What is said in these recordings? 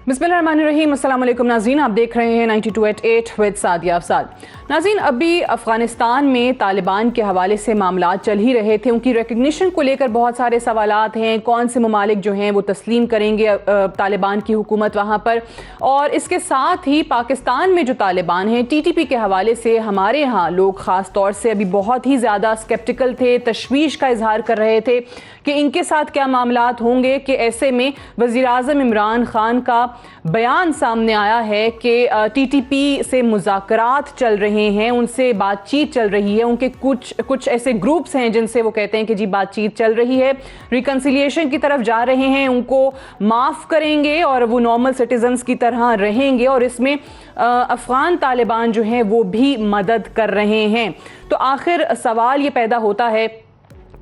बिस्मिल्लाहिर्रहमानिर्रहीम। अस्सलाम वालेकुम नाज़रीन, आप देख रहे हैं 92.8 विद सादिया अफसाद। नाज़रीन, अभी अफ़गानिस्तान में तालिबान के हवाले से मामला चल ही रहे थे। उनकी रिकग्निशन को लेकर बहुत सारे सवालात हैं, कौन से ममालिक जो हैं वो तस्लीम करेंगे तालिबान की हुकूमत वहाँ पर, और इसके साथ ही पाकिस्तान में जो तालिबान हैं TTP के हवाले से हमारे यहाँ लोग ख़ास तौर से अभी बहुत ही ज़्यादा स्केप्टिकल थे, तशवीश का इजहार कर रहे थे कि इनके साथ क्या मामलात होंगे। कि ऐसे में वज़ीर-ए-आज़म इमरान खान का बयान सामने आया है कि TTP से मुज़ाकरात चल रहे हैं, उनसे बातचीत चल रही है। उनके कुछ ऐसे ग्रुप्स हैं जिनसे वो कहते हैं कि जी बातचीत चल रही है, रिकन्सिलिएशन की तरफ जा रहे हैं, उनको माफ़ करेंगे और वो नॉर्मल सिटीजन्स की तरह रहेंगे, और इसमें अफ़गान तालिबान जो हैं वो भी मदद कर रहे हैं। तो आखिर सवाल ये पैदा होता है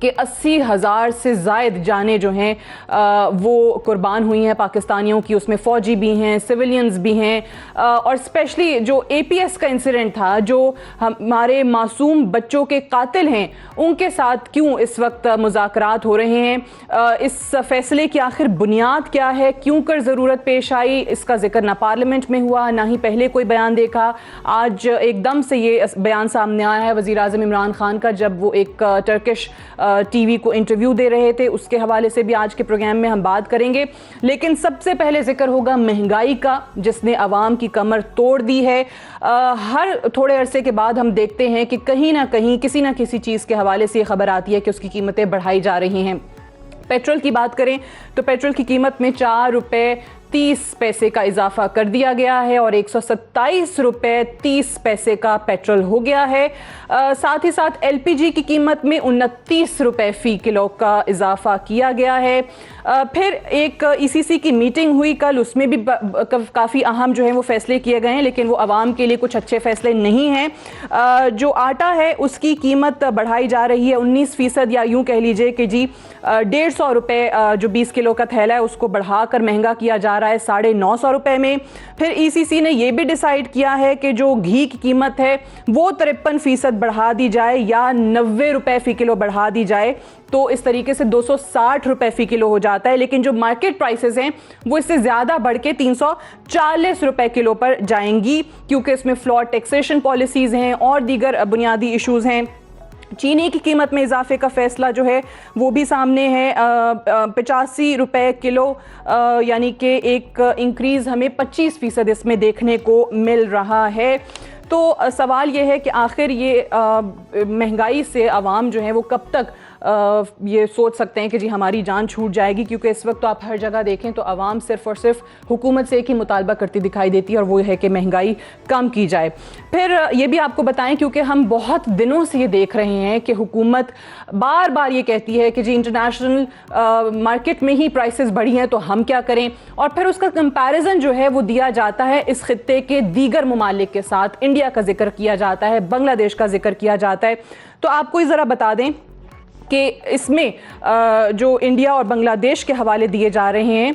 कि 80,000 से ज़ायद जानें जो हैं वो कुर्बान हुई हैं पाकिस्तानियों की। उसमें फ़ौजी भी हैं, सिविलियंस भी हैं, और स्पेशली जो APS का इंसिडेंट था, जो हमारे मासूम बच्चों के कातिल हैं, उनके साथ क्यों इस वक्त मुज़ाकरात हो रहे हैं, इस फ़ैसले की आखिर बुनियाद क्या है, क्यों कर ज़रूरत पेश आई, इसका जिक्र ना पार्लियामेंट में हुआ, ना ही पहले कोई बयान देखा। आज एकदम से ये बयान सामने आया है वज़ीर-ए-आज़म इमरान खान का, जब वो एक टर्किश TV को इंटरव्यू दे रहे थे। उसके हवाले से भी आज के प्रोग्राम में हम बात करेंगे, लेकिन सबसे पहले जिक्र होगा महंगाई का, जिसने आवाम की कमर तोड़ दी है। हर थोड़े अरसे के बाद हम देखते हैं कि कहीं ना कहीं किसी ना किसी चीज़ के हवाले से ये खबर आती है कि उसकी कीमतें बढ़ाई जा रही हैं। पेट्रोल की बात करें तो पेट्रोल की कीमत में 4 रुपये 30 पैसे का इजाफा कर दिया गया है और 127 रुपये 30 पैसे का पेट्रोल हो गया है। साथ ही साथ LPG की कीमत में 29 रुपये फ़ी किलो का इजाफा किया गया है। फिर एक ECC की मीटिंग हुई कल, उसमें भी काफ़ी अहम जो है वो फैसले किए गए हैं, लेकिन वो आवाम के लिए कुछ अच्छे फैसले नहीं हैं। जो आटा है उसकी कीमत बढ़ाई जा रही है 19%, या यूँ कह लीजिए कि जी 150 रुपये जो 20 किलो का थैला है उसको बढ़ाकर महंगा किया जा रहा है 950 रुपये में। फिर ECC ने यह भी डिसाइड किया है कि जो घी की कीमत है वो 53% बढ़ा दी जाए या 90 रुपये फ़ी किलो बढ़ा दी जाए, तो इस तरीके से 260 रुपये फ़ी किलो हो जाता है। लेकिन जो मार्केट प्राइसेस हैं वो इससे ज़्यादा बढ़ के 340 रुपये किलो पर जाएंगी, क्योंकि इसमें फ्लोर टैक्सेशन पॉलिसीज़ हैं और दीगर बुनियादी इशूज़ हैं। चीनी की कीमत में इजाफे का फैसला जो है वो भी सामने है, 85 रुपये किलो, यानी कि एक इंक्रीज़ हमें 25% इसमें देखने को मिल रहा है। तो सवाल ये है कि आखिर ये महंगाई से आवाम जो है वो कब तक ये सोच सकते हैं कि जी हमारी जान छूट जाएगी, क्योंकि इस वक्त तो आप हर जगह देखें तो आवाम सिर्फ़ और सिर्फ हुकूमत से एक ही मुतालबा करती दिखाई देती है, और वो है कि महंगाई कम की जाए। फिर ये भी आपको बताएं, क्योंकि हम बहुत दिनों से ये देख रहे हैं कि हुकूमत बार बार ये कहती है कि जी इंटरनेशनल मार्केट में ही प्राइसेस बढ़ी हैं तो हम क्या करें, और फिर उसका कंपैरिजन जो है वो दिया जाता है इस खित्ते के दीगर ममालिक के साथ। इंडिया का जिक्र किया जाता है, बांग्लादेश का जिक्र किया जाता है। तो आपको ही ज़रा बता दें कि इसमें जो इंडिया और बांग्लादेश के हवाले दिए जा रहे हैं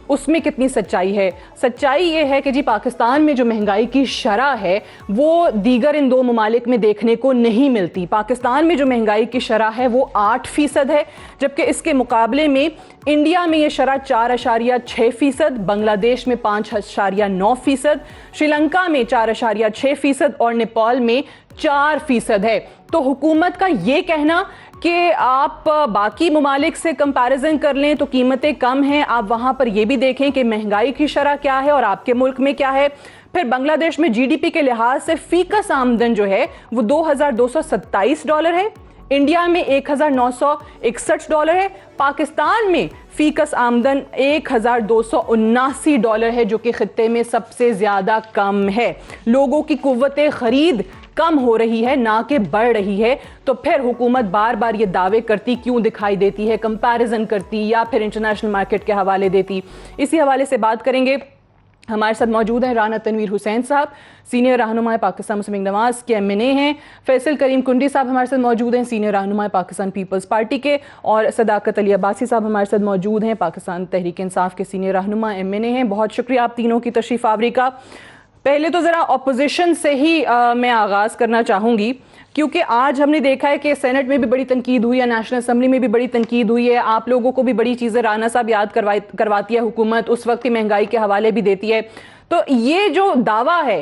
उसमें कितनी सच्चाई है। सच्चाई ये है कि जी पाकिस्तान में जो महंगाई की शरह है वो दीगर इन दो ममालिक में देखने को नहीं मिलती। पाकिस्तान में जो महंगाई की शरह है वो 8% है, जबकि इसके मुकाबले में इंडिया में ये शरह 4.6%, बांग्लादेश में 5.9%, श्रीलंका में 4.6% और नेपाल में 4% है। तो हुकूमत का ये कहना कि आप बाकी ममालिक से कंपैरिजन कर लें तो कीमतें कम हैं, आप वहाँ पर ये भी देखें कि महंगाई की शरह क्या है और आपके मुल्क में क्या है। फिर बांग्लादेश में GDP के लिहाज से फीकस आमदन जो है वो $2,227 है, इंडिया में $1,961 है, पाकिस्तान में फीकस आमदन $1,279 है, जो कि खित्ते में सबसे ज़्यादा कम है। लोगों की कुव्वते ख़रीद कम हो रही है, ना कि बढ़ रही है। तो फिर हुकूमत बार बार ये दावे करती क्यों दिखाई देती है, कंपैरिजन करती या फिर इंटरनेशनल मार्केट के हवाले देती। इसी हवाले से बात करेंगे। हमारे साथ मौजूद हैं राना तनवीर हुसैन साहब, सीनियर रहनुमा पाकिस्तान मुस्लिम लीग नवाज़ के MNA हैं। फैसल करीम कुंडी साहब हमारे साथ मौजूद हैं, सीनियर रहनुमा पाकिस्तान पीपल्स पार्टी के, और सदाकत अली अब्बासी साहब हमारे साथ मौजूद हैं, पाकिस्तान तहरीक इंसाफ के सीनियर रहनुमा MNA हैं। बहुत शुक्रिया आप तीनों की तशरीफ़ आवरी का। पहले तो ज़रा अपोजिशन से ही मैं आगाज़ करना चाहूँगी کیونکہ آج ہم نے دیکھا ہے کہ سینٹ میں بھی بڑی تنقید ہوئی ہے, نیشنل اسمبلی میں بھی بڑی تنقید ہوئی ہے, آپ لوگوں کو بھی بڑی چیزیں رانا صاحب یاد کرواتی ہے حکومت, اس وقت کی مہنگائی کے حوالے بھی دیتی ہے. تو یہ جو دعویٰ ہے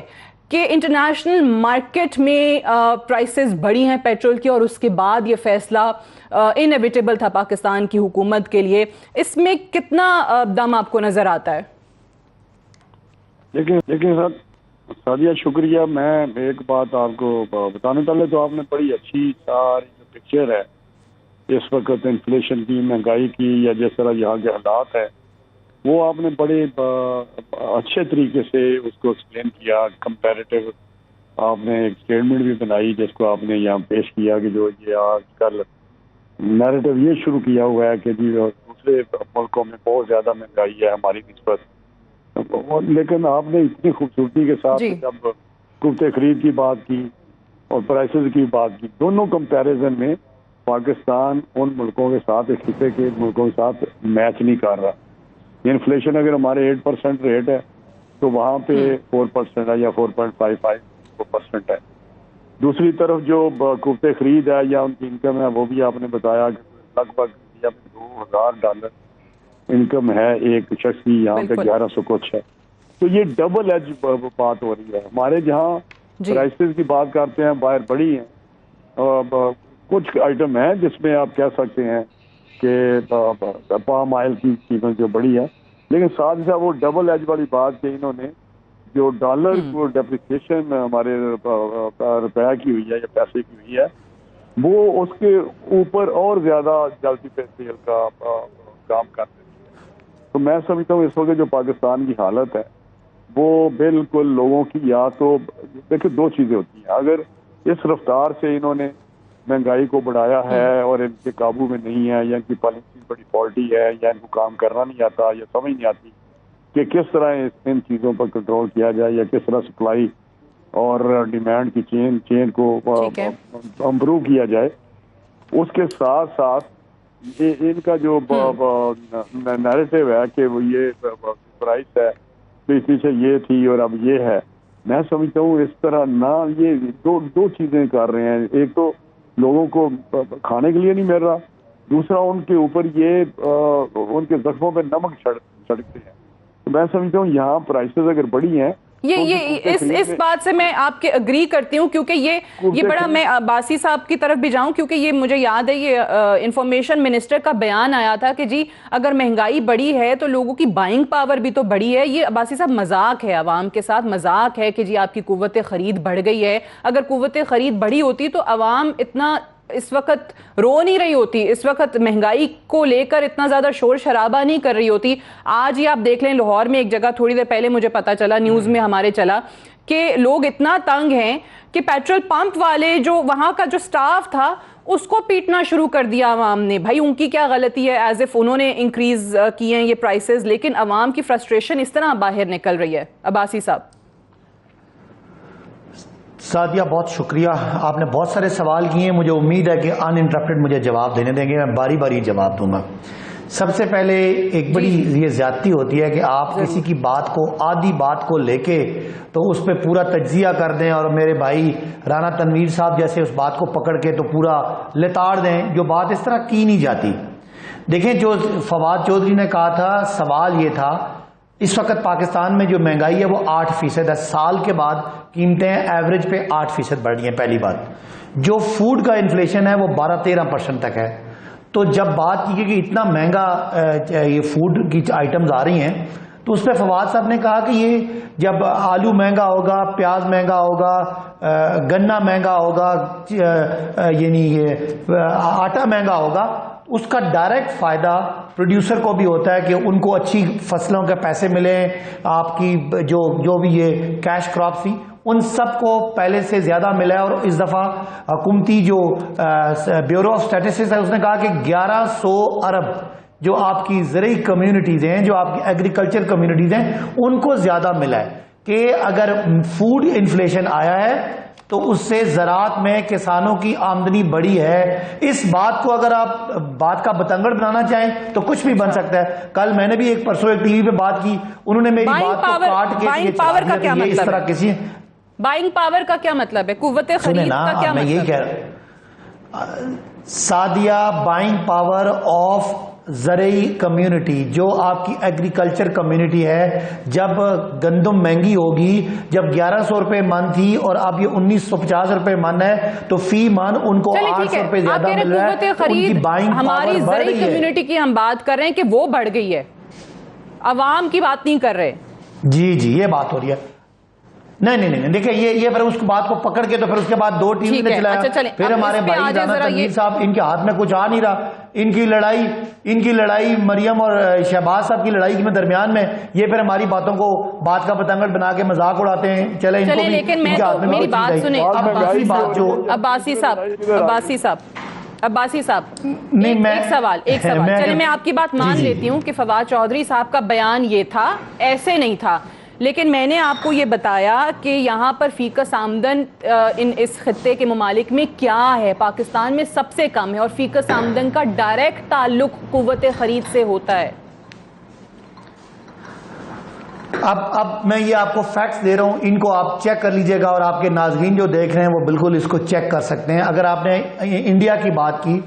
کہ انٹرنیشنل مارکیٹ میں پرائسز بڑھی ہیں پیٹرول کی, اور اس کے بعد یہ فیصلہ انیویٹیبل تھا پاکستان کی حکومت کے لیے, اس میں کتنا دم آپ کو نظر آتا ہے؟ لیکن سر سعدیہ شکریہ. میں ایک بات آپ کو بتانے پہلے تو آپ نے بڑی اچھی ساری جو پکچر ہے اس وقت انفلیشن کی, مہنگائی کی, یا جس طرح یہاں کے حالات ہے, وہ آپ نے بڑے اچھے طریقے سے اس کو ایکسپلین کیا. کمپیریٹیو آپ نے ایک اسٹیٹمنٹ بھی بنائی جس کو آپ نے یہاں پیش کیا کہ جو یہ آج کل نیریٹو یہ شروع کیا ہوا ہے کہ جی دوسرے ملکوں میں بہت زیادہ مہنگائی ہے ہماری نسبت. لیکن آپ نے اتنی خوبصورتی کے ساتھ جب قوت خرید کی بات کی اور پرائسز کی بات کی, دونوں کمپیریزن میں پاکستان ان ملکوں کے ساتھ, اس خطے کے ملکوں کے ساتھ میچ نہیں کر رہا. انفلیشن اگر ہمارے 8% ریٹ ہے تو وہاں پہ 4% ہے یا 4.55% ہے. دوسری طرف جو قوت خرید ہے یا ان کی انکم ہے وہ بھی آپ نے بتایا کہ لگ بھگ $2,000 انکم ہے ایک شخص کی, یہاں پہ 1100 کچھ ہے. تو یہ ڈبل ایج بات ہو رہی ہے. ہمارے جہاں پرائسز کی بات کرتے ہیں باہر بڑی ہیں, کچھ آئٹم ہیں جس میں آپ کہہ سکتے ہیں کہ پام آئل کی قیمت جو بڑی ہے, لیکن ساتھ ہی ساتھ وہ ڈبل ایج والی بات کہ انہوں نے جو ڈالر کو ڈیپریسیشن ہمارے روپیہ کی ہوئی ہے یا پیسے کی ہوئی ہے, وہ اس کے اوپر اور زیادہ جلدی پہ تیل کا کام کرتے ہیں. تو میں سمجھتا ہوں اس وقت جو پاکستان کی حالت ہے وہ بالکل لوگوں کی, یا تو دیکھیں دو چیزیں ہوتی ہیں, اگر اس رفتار سے انہوں نے مہنگائی کو بڑھایا ہے اور ان کے قابو میں نہیں ہے, یا ان کی پالیسی بڑی فالٹی ہے, یا ان کو کام کرنا نہیں آتا, یا سمجھ نہیں آتی کہ کس طرح ان چیزوں پر کنٹرول کیا جائے, یا کس طرح سپلائی اور ڈیمانڈ کی چین کو امپروو کیا جائے. اس کے ساتھ ساتھ ان کا جو نیریٹو ہے کہ وہ یہ پرائس ہے تو اس پیچھے یہ تھی اور اب یہ ہے, میں سمجھتا ہوں اس طرح نہ, یہ دو چیزیں کر رہے ہیں. ایک تو لوگوں کو کھانے کے لیے نہیں مل رہا, دوسرا ان کے اوپر یہ ان کے زخموں پہ نمک چھڑکتے ہیں. تو میں سمجھتا ہوں یہاں پرائسز اگر بڑی ہیں, اس بات سے میں آپ کے اگری کرتی ہوں, کیونکہ یہ بڑا, میں عباسی صاحب کی طرف بھی جاؤں کیونکہ یہ مجھے یاد ہے یہ انفارمیشن منسٹر کا بیان آیا تھا کہ جی اگر مہنگائی بڑی ہے تو لوگوں کی بائنگ پاور بھی تو بڑی ہے. یہ عباسی صاحب مذاق ہے, عوام کے ساتھ مذاق ہے کہ جی آپ کی قوت خرید بڑھ گئی ہے. اگر قوت خرید بڑھی ہوتی تو عوام اتنا اس وقت رو نہیں رہی ہوتی, اس وقت مہنگائی کو لے کر اتنا زیادہ شور شرابہ نہیں کر رہی ہوتی. آج ہی آپ دیکھ لیں لاہور میں ایک جگہ تھوڑی دیر پہلے مجھے پتا چلا, نیوز میں ہمارے چلا کہ لوگ اتنا تنگ ہیں کہ پیٹرول پمپ والے جو وہاں کا جو سٹاف تھا اس کو پیٹنا شروع کر دیا عوام نے. بھائی ان کی کیا غلطی ہے, ایز اف انہوں نے انکریز کیے ہیں یہ پرائسز, لیکن عوام کی فرسٹریشن اس طرح باہر نکل رہی ہے. عباسی صاحب. سعدیہ بہت شکریہ, آپ نے بہت سارے سوال کیے ہیں, مجھے امید ہے کہ ان انٹرپٹڈ مجھے جواب دینے دیں گے, میں باری باری جواب دوں گا. سب سے پہلے ایک بڑی یہ زیادتی ہوتی ہے کہ آپ کسی کی بات کو, آدھی بات کو لے کے تو اس پہ پورا تجزیہ کر دیں, اور میرے بھائی رانا تنویر صاحب جیسے اس بات کو پکڑ کے تو پورا لتاڑ دیں, جو بات اس طرح کی نہیں جاتی. دیکھیں جو فواد چودھری نے کہا تھا, سوال یہ تھا اس وقت پاکستان میں جو مہنگائی ہے وہ 8% ہے, سال کے بعد قیمتیں ایوریج پہ 8% بڑھ رہی ہیں. پہلی بات, جو فوڈ کا انفلیشن ہے وہ 12-13% تک ہے. تو جب بات کی کہ اتنا مہنگا یہ فوڈ کی آئٹمز آ رہی ہیں, تو اس پہ فواد صاحب نے کہا کہ یہ جب آلو مہنگا ہوگا, پیاز مہنگا ہوگا, گنا مہنگا ہوگا, یعنی آٹا مہنگا ہوگا, اس کا ڈائریکٹ فائدہ پروڈیوسر کو بھی ہوتا ہے کہ ان کو اچھی فصلوں کے پیسے ملیں, آپ کی جو بھی یہ کیش کراپس تھی ان سب کو پہلے سے زیادہ ملا ہے. اور اس دفعہ حکومتی جو بیورو آف اسٹیٹسٹکس ہے اس نے کہا کہ 1100 ارب جو آپ کی زرعی کمیونٹیز ہیں, جو آپ کی ایگریکلچر کمیونٹیز ہیں, ان کو زیادہ ملا ہے. کہ اگر فوڈ انفلیشن آیا ہے تو اس سے زراعت میں کسانوں کی آمدنی بڑی ہے. اس بات کو اگر آپ بات کا بتنگڑ بنانا چاہیں تو کچھ بھی بن سکتا ہے. کل میں نے بھی ایک پرسوں ایک ٹی وی پہ بات کی, انہوں نے میری بات کو کاٹ کے پاور کا کیا مطلب اس طرح کسی बाइंग पावर का क्या मतलब है, कुव्वत खरीद का क्या मैं यही मतलब कह रहा सादिया, बाइंग पावर ऑफ ज़रई कम्युनिटी, जो आपकी एग्रीकल्चर कम्युनिटी है, जब गंदम महंगी होगी, जब 1100 रुपए मन थी और अब ये 1950 रुपए मन है, तो फी मन उनको 800 रुपए ज्यादा मिल रहा है। उनकी बाइंग हमारी पावर बढ़ ज़रई रही है। कम्युनिटी की हम बात कर रहे हैं कि वो बढ़ गई है, अवाम की बात नहीं कर रहे। जी जी, ये बात हो रही है। नहीं, देखिए ये फिर उस बात को पकड़ के तो फिर उसके बाद 2 टीम ने चलाया। अच्छा, चलें, फिर हमारे भाई राना तनवीर साहब, इनके हाथ में कुछ आ नहीं रहा। इनकी लड़ाई मरियम और शहबाज साहब की लड़ाई के दरमियान में ये फिर हमारी बातों को बात का पतंगड़ बना के मजाक उड़ाते हैं। चले लेकिन मैं तो मेरी बात सुने अब्बासी साहब, एक सवाल चले, मैं आपकी बात मान लेती हूँ कि फवाद चौधरी साहब का बयान ये था, ऐसे नहीं था, लेकिन मैंने आपको ये बताया कि यहाँ पर फीकस आमदन इस खत्ते के ममालिक में क्या है, पाकिस्तान में सबसे कम है, और फीकस आमदन का डायरेक्ट ताल्लुक कुव्वत खरीद से होता है। अब मैं ये आपको फैक्ट्स दे रहा हूं, इनको आप चेक कर लीजिएगा, और आपके नाज़रीन जो देख रहे हैं वो बिल्कुल इसको चेक कर सकते हैं। अगर आपने इंडिया की बात की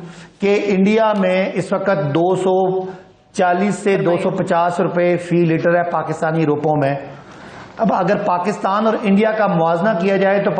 कि इंडिया में इस वक्त 240 से 250 रुपए फी लीटर है पाकिस्तानी रुपयों में। अब अगर पाकिस्तान और इंडिया का मुआवजा किया जाए तो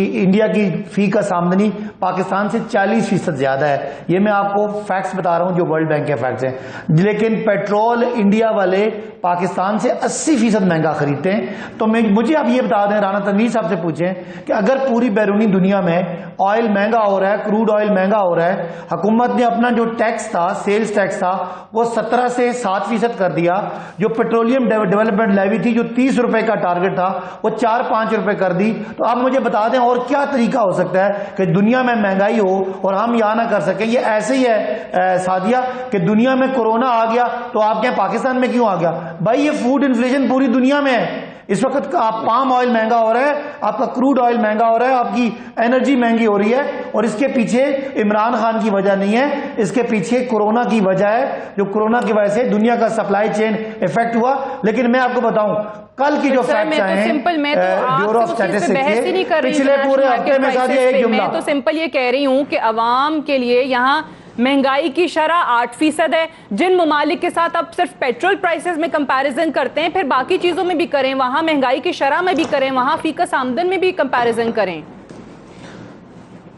इंडिया की फी का आमदनी पाकिस्तान से 40% ज्यादा है। ये मैं आपको फैक्ट्स बता रहा हूं जो वर्ल्ड बैंक के फैक्ट्स हैं। लेकिन पेट्रोल इंडिया वाले पाकिस्तान से 80% महंगा खरीदते हैं। तो मुझे आप ये बता दें, राना तनवीर साहब से पूछें कि अगर पूरी बैरूनी दुनिया में ऑयल महंगा हो रहा है, क्रूड ऑयल महंगा हो रहा है, हुकूमत ने अपना जो टैक्स था, सेल्स टैक्स था, वो 17 से 7% कर दिया। जो पेट्रोलियम डेवलपमेंट लेवी थी, जो 30 रुपए का टारगेट था, वो 4-5 रुपए कर दी। तो आप मुझे बता दें और क्या तरीका हो सकता है कि दुनिया में महंगाई हो और हम यहां ना कर सकें। ये ऐसे ही है सादिया कि दुनिया में कोरोना आ गया तो आपके यहाँ पाकिस्तान में क्यों आ गया? भाई ये फूड इन्फ्लेशन पूरी दुनिया में है। इस वक्त आप पाम ऑयल महंगा हो रहा है, आपका क्रूड ऑयल महंगा हो रहा है, आपकी एनर्जी महंगी हो रही है, और इसके पीछे इमरान खान की वजह नहीं है, इसके पीछे कोरोना की वजह है। जो कोरोना की वजह से दुनिया का सप्लाई चेन इफेक्ट हुआ। लेकिन मैं आपको बताऊं, कल की जो फैक्ट्स आए हैं ब्यूरो ऑफ स्टैटिस्टिक्स के, पिछले पूरे हफ्ते में सादिया एक जुमला, मैं तो सिंपल ये कह रही हूं कि अवाम के लिए यहाँ महंगाई की शरह 8% है। जिन ममालिक के साथ आप सिर्फ पेट्रोल प्राइसेस में कंपैरिजन करते हैं, फिर बाकी चीजों में भी करें, वहां महंगाई की शरह में भी करें, वहां फीकस आमदन में भी कंपैरिजन करें।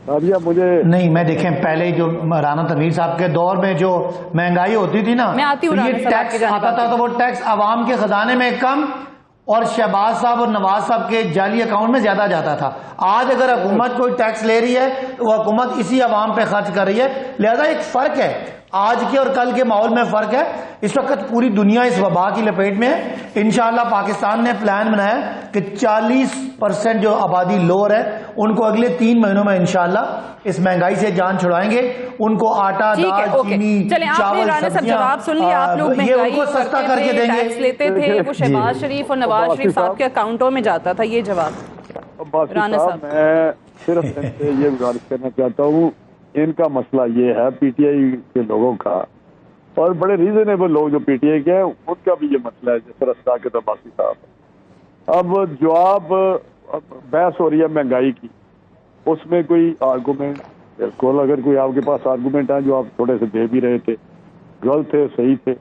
मुझे नहीं, मैं देखें पहले जो राना तनवीर साहब के दौर में जो महंगाई होती थी ना, मैं आती हूं, तो ये टैक्स आता था तो वो टैक्स अवाम के खजाने में कम और शहबाज साहब और नवाज साहब के जाली अकाउंट में ज्यादा जाता था। आज अगर हुकूमत कोई टैक्स ले रही है तो वह हुकूमत इसी अवाम पे खर्च कर रही है। लिहाजा एक फर्क है, आज के और कल के माहौल में फर्क है। इस वक्त पूरी दुनिया इस वबा की लपेट में है। इंशाअल्लाह पाकिस्तान ने प्लान बनाया कि 40% जो आबादी लोअर है उनको अगले 3 महीनों में इंशाअल्लाह इस महंगाई से जान छुड़ाएंगे। उनको आटा, दाल, चीनी, चावल, जवाब सुन लिया। आप लोग ये उनको सस्ता करके देंगे, टैक्स लेते थे, वो शहबाज शरीफ और नवाज शरीफ साहब के अकाउंटों में जाता था। ये जवाब राना साहब, मैं सिर्फ ये गुजारिश करना चाहता हूँ, इनका मसला ये है पीटीआई के लोगों का, और बड़े रीजनेबल लोग जो पीटीआई के हैं उनका भी ये मसला है, जैसे साकिब अब्बासी साहब। अब जवाब बहस हो रही है महंगाई की, उसमें कोई आर्गूमेंट, बिल्कुल अगर कोई आपके पास आर्गूमेंट है जो आप थोड़े से दे भी रहे थे, गलत थे, सही थे,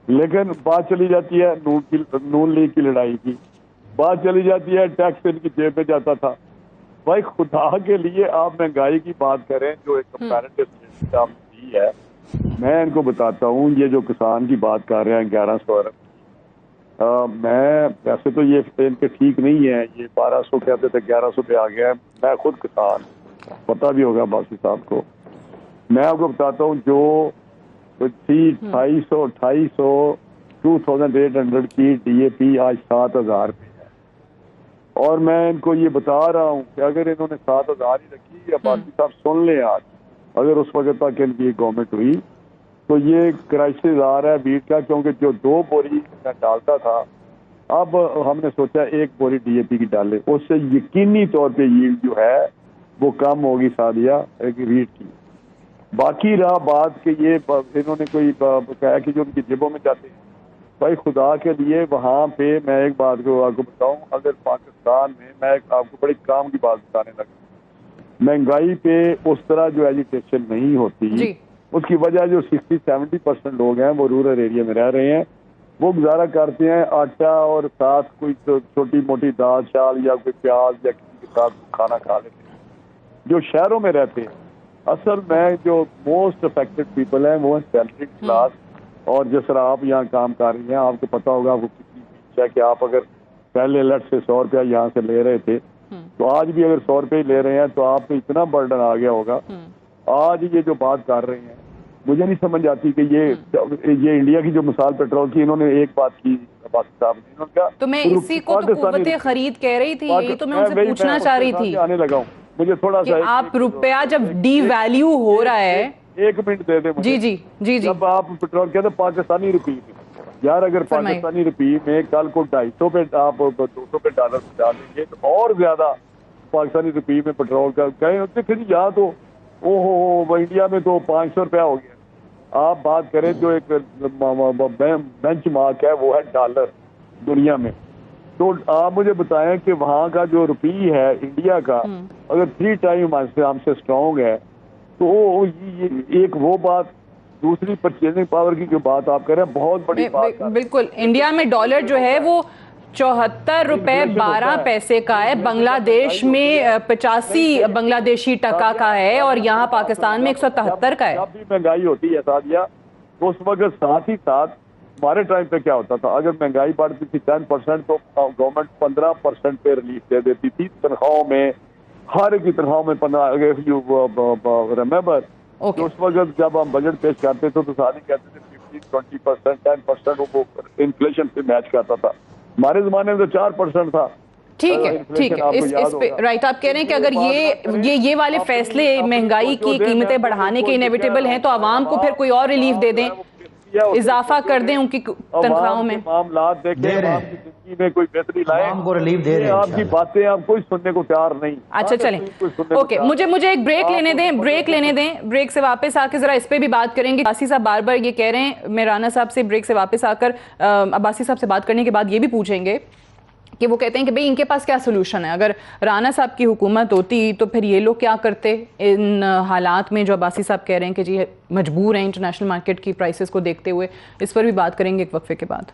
लेकिन बात चली जाती है नून लीग की लड़ाई की, बात चली जाती है टैक्स इनकी जेब में जाता था। भाई खुदा के लिए आप महंगाई की बात करें जो एक कंपैरेटिव स्टेटमेंट आपने दी है। मैं इनको बताता हूँ, ये जो किसान की बात कर रहे हैं 1100 अरब, मैं वैसे तो ये इनके ठीक नहीं है, ये 1200 कहते थे 1100 पे आ गया है। मैं खुद किसान, पता भी होगा बासी साहब को। मैं आपको बताता हूँ जो थी 2800 2800 की DAP आज 7000 पे है, और मैं इनको ये बता रहा हूँ कि अगर इन्होंने 7000 ही रखी, या बाकी साहब सुन लें, आज अगर उस वक्त तक इनकी गवर्नमेंट हुई तो ये क्राइसिस आ रहा है वीट का, क्योंकि जो 2 बोरी मैं डालता था, अब हमने सोचा 1 बोरी DAP की डाले, उससे यकीनी तौर पे यील्ड जो है वो कम होगी सादिया वीट की। बाकी रहा बात कि ये इन्होंने कोई कहा कि जो उनकी जेबों में जाते हैं, بھائی خدا کے لیے وہاں پہ میں ایک بات کو آپ کو بتاؤں، اگر پاکستان میں آپ کو بڑی کام کی بات بتانے لگا، مہنگائی پہ اس طرح جو ایجوکیشن نہیں ہوتی جی اس کی وجہ جو 60-70% لوگ ہیں وہ رورل ایریا میں رہ رہے ہیں، وہ گزارا کرتے ہیں آٹا اور ساتھ کوئی چھوٹی موٹی دال چال یا کوئی پیاز یا کسی کے ساتھ کھانا کھا لیتے ہیں۔ جو شہروں میں رہتے ہیں اصل میں جو موسٹ افیکٹڈ پیپل ہیں وہ سیلری کلاس، اور جس طرح آپ یہاں کام کر رہی ہیں آپ کو پتا ہوگا وہ کتنی فیس ہے کہ آپ اگر پہلے لٹ سے 100 روپیہ یہاں سے لے رہے تھے تو آج بھی اگر 100 روپے لے رہے ہیں تو آپ کو اتنا برڈن آ گیا ہوگا۔ آج یہ جو بات کر رہے ہیں مجھے نہیں سمجھ آتی کہ یہ انڈیا کی جو مثال پیٹرول کی انہوں نے ایک بات کی باقی صاحب نے، انہوں نے کہا تو میں اسی کو تو قوت خرید کہہ رہی تھی، یہی تو میں ان سے پوچھنا چاہ رہی تھی آنے لگا ہوں، مجھے تھوڑا کہ سا آپ روپیہ جب ڈی ویلیو ہو رہا ہے، ایک منٹ دے دیں جی جی جی جی جب آپ پیٹرول کہتے ہیں پاکستانی روپی میں، یار اگر پاکستانی روپی میں کل کو 250 پہ آپ 200 پہ ڈالر ڈال دیں گے تو اور زیادہ پاکستانی روپی میں پیٹرول کا کہیں پھر یہاں تو وہ انڈیا میں تو 500 روپیہ ہو گیا۔ آپ بات کریں جو ایک بینچ مارک ہے وہ ہے ڈالر دنیا میں، تو آپ مجھے بتائیں کہ وہاں کا جو روپی ہے انڈیا کا اگر 3 ٹائم ہم سے اسٹرانگ ہے تو ایک وہ بات، دوسری پرچیزنگ پاور کی جو بات آپ کر رہے ہیں بہت بڑی بات۔ بالکل انڈیا میں ڈالر جو ہے وہ 74 روپے 12 پیسے کا ہے، بنگلہ دیش میں 85 بنگلہ دیشی ٹکا کا ہے، اور یہاں پاکستان میں 173 کا ہے۔ جب بھی مہنگائی ہوتی ہے سادیہ تو اس وقت ساتھ ہی ساتھ ہمارے ٹائم پہ کیا ہوتا تھا، اگر مہنگائی بڑھتی تھی 10% تو گورنمنٹ 15% پہ ریلیف دے دیتی تھی تنخواہوں میں، ہر ایک کی تنخواہوں میں 15 ریمبر تو اس وقت جب ہم بجٹ پیش کرتے تھے تو سارے کہتے تھے 15-20% 10% وہ انفلیشن پہ میچ کرتا تھا، ہمارے زمانے میں تو 4% تھا۔ ٹھیک ہے ٹھیک ہے، اس پہ رائٹ آپ کہہ رہے ہیں کہ اگر یہ والے فیصلے مہنگائی کی قیمتیں بڑھانے کے انیویٹیبل ہیں تو عوام کو پھر کوئی اور ریلیف دے دیں، اضافہ کر دیں ان کی تنخواہوں میں، معاملات دیکھیں، عوام کی زندگی میں کوئی بہتری لائیں، عوام کو ریلیف دے دیں۔ آپ کی باتیں آپ کوئی سننے کو تیار نہیں۔ اچھا چلیں اوکے، مجھے ایک بریک لینے دیں، بریک سے واپس آ کے ذرا اس پہ بھی بات کریں گے۔ عباسی صاحب بار بار یہ کہہ رہے ہیں، میں رانا صاحب سے بریک سے واپس آ کر عباسی صاحب سے بات کرنے کے بعد یہ بھی پوچھیں گے کہ وہ کہتے ہیں کہ بھئی ان کے پاس کیا سلوشن ہے، اگر رانا صاحب کی حکومت ہوتی تو پھر یہ لوگ کیا کرتے ان حالات میں جو عباسی صاحب کہہ رہے ہیں کہ جی مجبور ہیں انٹرنیشنل مارکیٹ کی پرائسز کو دیکھتے ہوئے۔ اس پر بھی بات کریں گے ایک وقفے کے بعد۔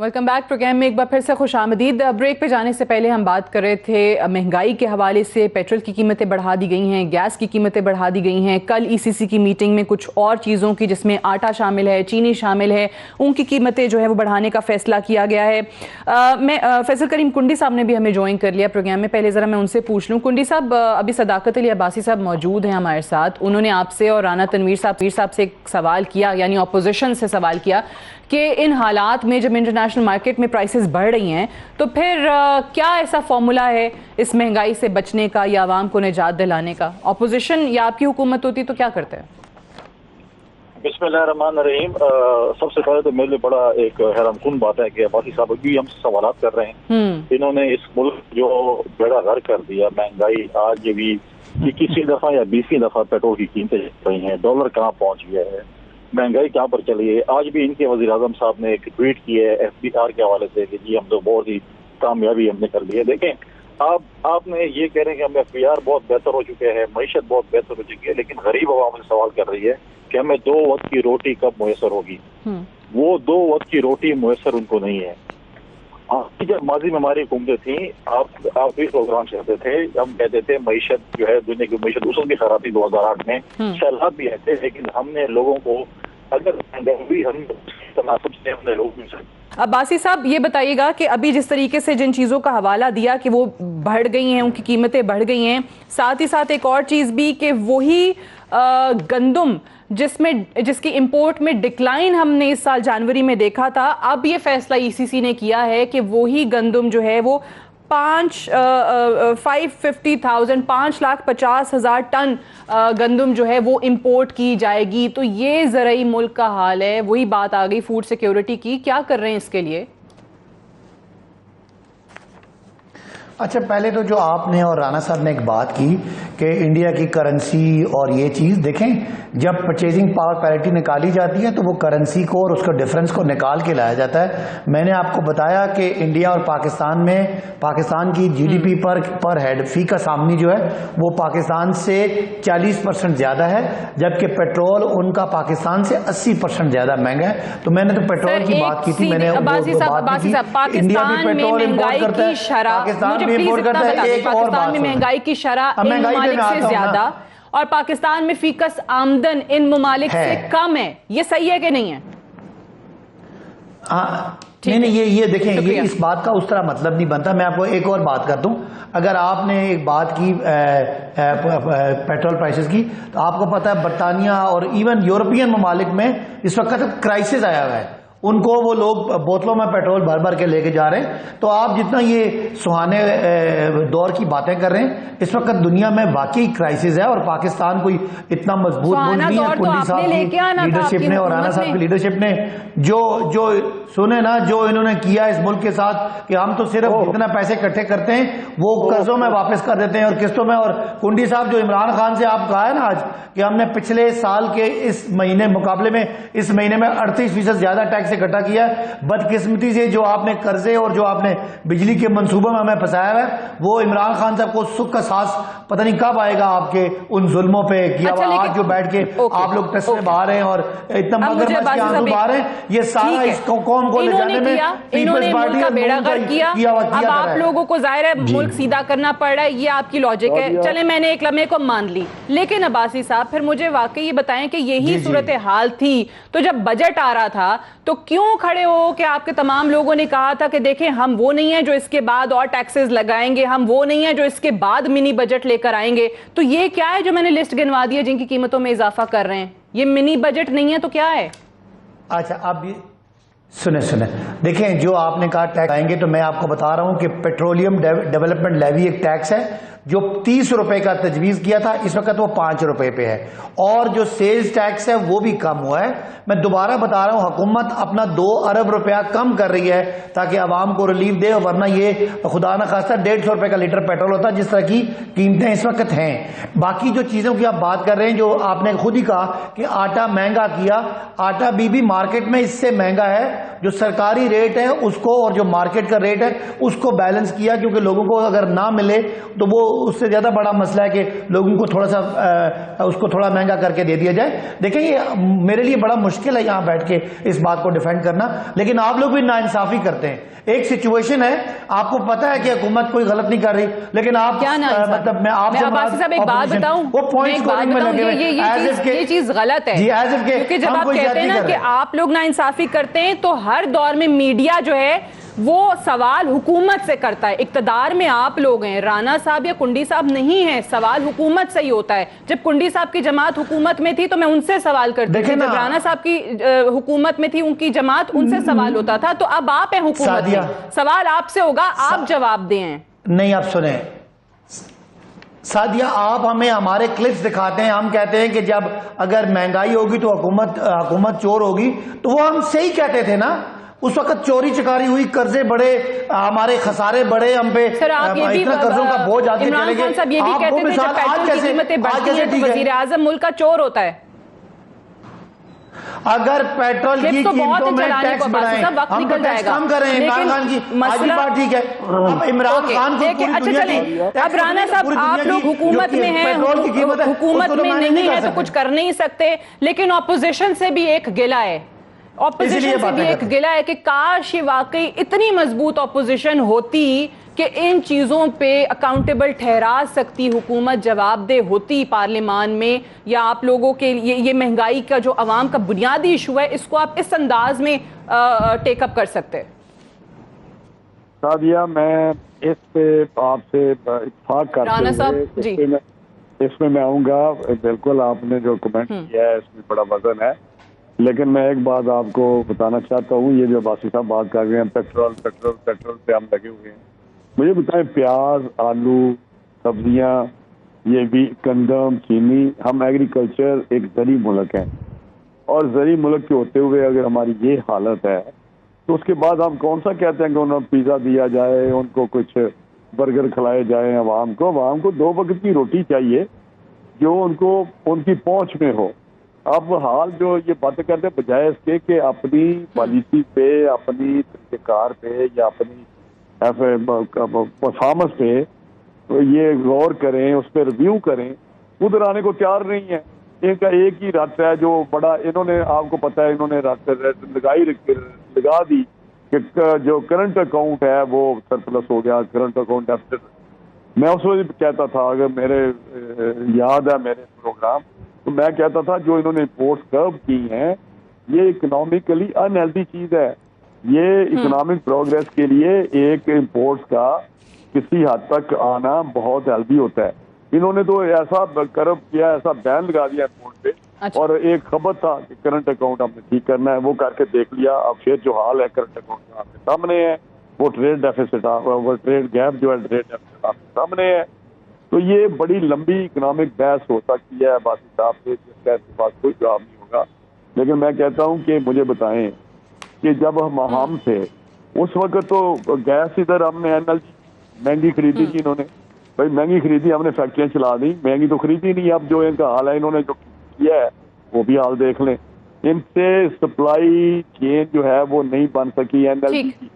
ویلکم بیک پروگرام میں ایک بار پھر سے خوش آمدید۔ بریک پہ جانے سے پہلے ہم بات کر رہے تھے مہنگائی کے حوالے سے، پیٹرول کی قیمتیں بڑھا دی گئی ہیں، گیس کی قیمتیں بڑھا دی گئی ہیں، کل ECC کی میٹنگ میں کچھ اور چیزوں کی جس میں آٹا شامل ہے، چینی شامل ہے، ان کی قیمتیں جو ہے وہ بڑھانے کا فیصلہ کیا گیا ہے۔ میں فیصل کریم کنڈی صاحب نے بھی ہمیں جوائن کر لیا پروگرام میں، پہلے ذرا میں ان سے پوچھ لوں۔ کنڈی صاحب، ابھی صداقت علی عباسی صاحب موجود ہیں ہمارے ساتھ، انہوں نے آپ سے اور رانا تنویر صاحب سے ایک سوال کیا، یعنی اپوزیشن سے سوال کیا کہ ان حالات میں جب انٹرنیشنل مارکیٹ میں پرائسز بڑھ رہی ہیں تو پھر کیا ایسا فارمولا ہے اس مہنگائی سے بچنے کا یا عوام کو نجات دلانے کا؟ اپوزیشن یا آپ کی حکومت ہوتی تو کیا کرتے ہیں؟ بسم اللہ الرحمن الرحیم۔ سب سے پہلے تو میرے لیے بڑا ایک حیران کن بات ہے کہ عباسی صاحب بھی ہم سے سوالات کر رہے ہیں۔ انہوں نے اس ملک جو بیڑا غرق کر دیا، مہنگائی آج بھی 21 دفعہ یا 20 دفعہ پیٹرول کی قیمتیں رہی ہیں، ڈالر کہاں پہنچ گیا ہے، مہنگائی کہاں پر چلی ہے۔ آج بھی ان کے وزیر اعظم صاحب نے ایک ٹویٹ کی ہے FBR کے حوالے سے کہ جی ہم تو بہت ہی کامیابی ہم نے کر لی ہے۔ دیکھیں آپ نے یہ کہہ رہے ہیں کہ ہم FBR بہت بہتر ہو چکے ہیں، معیشت بہت بہتر ہو چکی ہے، لیکن غریب عوام سے سوال کر رہی ہے کہ ہمیں 2 وقت کی روٹی کب میسر ہوگی۔ وہ 2 وقت کی روٹی میسر ان کو نہیں ہے۔ جب ماضی میں ہماری حکومتیں تھیں، آپ بھی پروگرام چلتے تھے، ہم کہتے تھے معیشت جو ہے دنیا کی معیشت اس وقت بھی خراب تھی 2008 میں، سیلاب بھی آتے، لیکن ہم نے لوگوں کو اگر ہم تناسب سے ہم نے لوگ بھی عباسی صاحب یہ بتائیے گا کہ ابھی جس طریقے سے جن چیزوں کا حوالہ دیا کہ وہ بڑھ گئی ہیں، ان کی قیمتیں بڑھ گئی ہیں، ساتھ ہی ساتھ ایک اور چیز بھی کہ وہی گندم जिसकी इंपोर्ट में डिक्लाइन हमने इस साल जनवरी में देखा था, अब ये फैसला ईसीसी ने किया है कि वही गंदम जो है वो 5,50,000 टन गंदम जो है वो इंपोर्ट की जाएगी। तो ये ज़रूरी मुल्क का हाल है, वही बात आ गई फूड सिक्योरिटी की, क्या कर रहे हैं इसके लिए? अच्छा, पहले तो जो आपने और राना साहब ने एक बात की कि इंडिया की करेंसी और ये चीज़ देखें, जब परचेजिंग पावर पैरिटी निकाली जाती है तो वो करेंसी को और उसका डिफरेंस को निकाल के लाया जाता है। मैंने आपको बताया कि इंडिया और पाकिस्तान में पाकिस्तान की जीडीपी पर हेड फी का सामनी जो है वो पाकिस्तान से 40% ज़्यादा है, जबकि पेट्रोल उनका पाकिस्तान से 80% ज़्यादा महंगा है। तो मैंने तो पेट्रोल की बात की थी, मैंने इंडिया भी पेट्रोल इम्पोर्ट करता है, पाकिस्तान भी इम्पोर्ट करता है। एक और बात, में महंगाई की शरह इन ममालिक से ज्यादा और पाकिस्तान में फीकस आमदन इन ममालिक से कम है, ये सही है कि नहीं है? नहीं, ये देखें, ये इस बात का उस तरह मतलब नहीं बनता। मैं आपको एक और बात कर दूं, अगर आपने एक बात की पेट्रोल प्राइसेस की, तो आपको पता है बरतानिया और इवन यूरोपियन ममालिक में इस वक्त क्राइसिस आया हुआ है, उनको वो लोग बोतलों में पेट्रोल भर भर के लेके जा रहे हैं। तो आप जितना ये सुहाने दौर की बातें कर रहे हैं, इस वक्त दुनिया में वाकई क्राइसिस है और पाकिस्तान कोई इतना मजबूत मुल्क नहीं है। कुंडी साहब की लीडरशिप ने और राना साहब की लीडरशिप ने जो सुने ना, जो इन्होंने किया इस मुल्क के साथ कि हम तो सिर्फ जितना पैसे इकट्ठे करते हैं वो कर्जों में वापस कर देते हैं और किस्तों में। और कुंडी साहब, जो इमरान खान से आप कहा है ना आज कि हमने पिछले साल के इस महीने मुकाबले में इस महीने में 38% ज्यादा टैक्स इकट्ठा किया है, बदकिस्मती से जो आपने कर्जे और जो आपने बिजली के मंसूबों में हमें फंसाया है, वो इमरान खान साहब को सुख का सांस पता नहीं कब आएगा आपके उन जुल्मों पे किया। आज जो बैठ के आप लोग टेस्ट में बाहर हैं और इतना मगरमच्छ के आंसू बाहर हैं, ये सारा इस कौम को ले जाने में इन्होंने मुल्क का बेड़ा गर्क किया। अब आप लोगों को जाहिर है मुल्क सीधा करना पड़ रहा है, ये आपकी लॉजिक है। चले, मैंने एक लम्हे को मान ली, लेकिन अब्बासी साहब फिर मुझे वाकई ये बताएं कि यही सूरत हाल थी तो जब बजट आ रहा था तो क्यों खड़े हो कि आपके तमाम लोगों ने कहा था कि देखें हम वो नहीं है जो इसके बाद और टैक्सेस लगाएंगे, हम वो नहीं है जो इसके बाद मिनी बजट लेकर आएंगे। तो ये क्या है जो मैंने लिस्ट गिनवा दी है जिनकी कीमतों में इजाफा कर रहे हैं? ये मिनी बजट नहीं है तो क्या है? अच्छा, अब सुने देखें, जो आपने कहा टैक्स आएंगे, तो मैं आपको बता रहा हूं कि पेट्रोलियम डेवलपमेंट लेवी एक टैक्स है जो 30 रुपए का तजवीज किया था, इस वक्त वो 5 रुपए पे है। और जो सेल्स टैक्स है वो भी कम हुआ है। मैं दोबारा बता रहा हूं, हुकूमत अपना 2 अरब रुपया कम कर रही है ताकि आवाम को रिलीफ दे, वरना ये खुदा न खास्ता 150 रुपए का लीटर पेट्रोल होता जिस तरह की कीमतें इस वक्त हैं। बाकी जो चीजों की आप बात कर रहे हैं, जो आपने खुद ही कहा कि आटा महंगा किया, आटा भी मार्केट में इससे महंगा है। जो सरकारी रेट है उसको और जो मार्केट का रेट है उसको बैलेंस किया, क्योंकि लोगों को अगर ना मिले तो वो उससे ज्यादा बड़ा मसला है कि लोगों को थोड़ा सा उसको थोड़ा महंगा करके दे दिया जाए। देखें, ये मेरे लिए बड़ा मुश्किल है यहाँ बैठ के इस बात को डिफेंड करना, लेकिन आप लोग भी नाइंसाफी करते हैं। एक सिचुएशन है, आपको पता है कि हुकूमत कोई गलत नहीं कर रही, लेकिन आप क्या मतलब मैं आपसे एक बात बताऊं, वो पॉइंट में लगे हुए, ये चीज गलत है, क्योंकि जब आप कहते हैं ना कि आप लोग नाइंसाफी करते हैं तो हर दौर में मीडिया जो है वो सवाल हुकूमत से करता है। इक्तदार में आप लोग हैं, राना साहब या कुंडी साहब नहीं है, सवाल हुकूमत से ही होता है। जब कुंडी साहब की जमात हुकूमत में थी तो मैं उनसे सवाल करती थी, जब राना साहब की हुकूमत में थी उनकी जमात, उनसे सवाल होता था। तो अब आप हैं हुकूमत में, सवाल आपसे होगा, आप जवाब दें। नहीं, आप सुने सादिया, आप हमें हमारे क्लिप्स दिखाते हैं, हम कहते हैं कि जब अगर महंगाई होगी तो हुकूमत चोर होगी, तो वो हम सही कहते थे ना। उस वक्त चोरी चकारी हुई, कर्जे बढ़े, हमारे खसारे बढ़े, हम पे इतना कर्जों का बोझ आते चले गए। आप ये भी कहते थे जब पेट्रोल की कीमतें बढ़ती हैं तो वजीर आज़म मुल्क का चोर होता है। अगर पेट्रोल की कीमतों में टैक्स बढ़ाएं, हम तो टैक्स कम कर रहे हैं। इमरान खान की आज की बात ठीक है, अब इमरान खान को पूरी दुनिया की, अब राना साहब आप लोग हुकूमत में हैं, हुकूमत में नहीं है तो कुछ कर नहीं सकते, लेकिन ऑपोजिशन से भी एक गिला है, ऑपोजिशन से भी एक गिला है कि काश ये वाकई इतनी मजबूत ऑपोजिशन होती कि इन चीज़ों पे अकाउंटेबल ठहरा सकती हुकूमत, जवाबदेह होती पार्लियामान में, या आप लोगों के ये महंगाई का जो अवाम का बुनियादी इशू है इसको आप इस अंदाज में टेकअप कर सकते। सादिया, मैं इस पे आपसे इत्तेफाक करते राना साहब जी, اس میں میں آؤں گا. بالکل آپ نے جو کمنٹ کیا ہے اس میں بڑا وزن ہے, لیکن میں ایک بات آپ کو بتانا چاہتا ہوں. یہ جو عباسی صاحب بات کر رہے ہیں پیٹرول پیٹرول پیٹرول پہ ہم لگے ہوئے ہیں, مجھے بتائیں پیاز, آلو, سبزیاں, یہ بھی گندم, چینی, ہم ایگریکلچر ایک زرعی ملک ہیں, اور زرعی ملک کے ہوتے ہوئے اگر ہماری یہ حالت ہے تو اس کے بعد ہم کون سا کہتے ہیں کہ انہیں پیزا دیا جائے, ان کو کچھ برگر کھلائے جائیں عوام کو. عوام کو 2 وقت کی روٹی چاہیے جو ان کو ان کی پہنچ میں ہو. اب حال جو یہ باتیں کرتے ہیں بجائے اس کے کہ اپنی پالیسی پہ, اپنی طریقہ کار پہ یا اپنی پرفارمنس پہ یہ غور کریں, اس پہ ریویو کریں, ادھر آنے کو تیار نہیں ہے. ان کا ایک ہی رٹ ہے جو بڑا انہوں نے, آپ کو پتا ہے انہوں نے رٹ لگا دی کہ جو کرنٹ اکاؤنٹ ہے وہ سرپلس ہو گیا, کرنٹ اکاؤنٹ ڈیفیسٹ. میں اس وقت کہتا تھا, اگر میرے یاد ہے میرے پروگرام, تو میں کہتا تھا جو انہوں نے امپورٹس کرو کی ہیں یہ اکنامکلی ان ہیلتھی چیز ہے. یہ اکنامک پروگریس کے لیے ایک امپورٹس کا کسی حد تک آنا بہت ہیلتھی ہوتا ہے. انہوں نے تو ایسا کرب کیا, ایسا بین لگا دیا امپورٹ پہ, اور ایک خبر تھا کہ کرنٹ اکاؤنٹ ہم نے ٹھیک کرنا ہے, وہ کر کے دیکھ لیا. اب پھر جو حال ہے کرنٹ اکاؤنٹ کا آپ کے سامنے ہے, وہ ٹریڈ ڈیفیسٹ, وہ ٹریڈ گیپ جو ہے ٹریڈ ڈیفیسٹ آپ کے سامنے ہے. تو یہ بڑی لمبی اکنامک بحث ہو سکتی ہے باسی صاحب سے, جس کا اس کے پاس کوئی جواب نہیں ہوگا. لیکن میں کہتا ہوں کہ مجھے بتائیں کہ جب ہم تھے اس وقت تو گیس ادھر ہم نے NLG مہنگی خریدی تھی, انہوں نے بھائی مہنگی خریدی, ہم نے فیکٹریاں چلا دی, مہنگی تو خریدی نہیں. اب جو ان کا حال ہے, انہوں نے جو کیا ہے وہ بھی حال دیکھ لیں. ان سے سپلائی چین جو ہے وہ نہیں بن سکی NLG کی,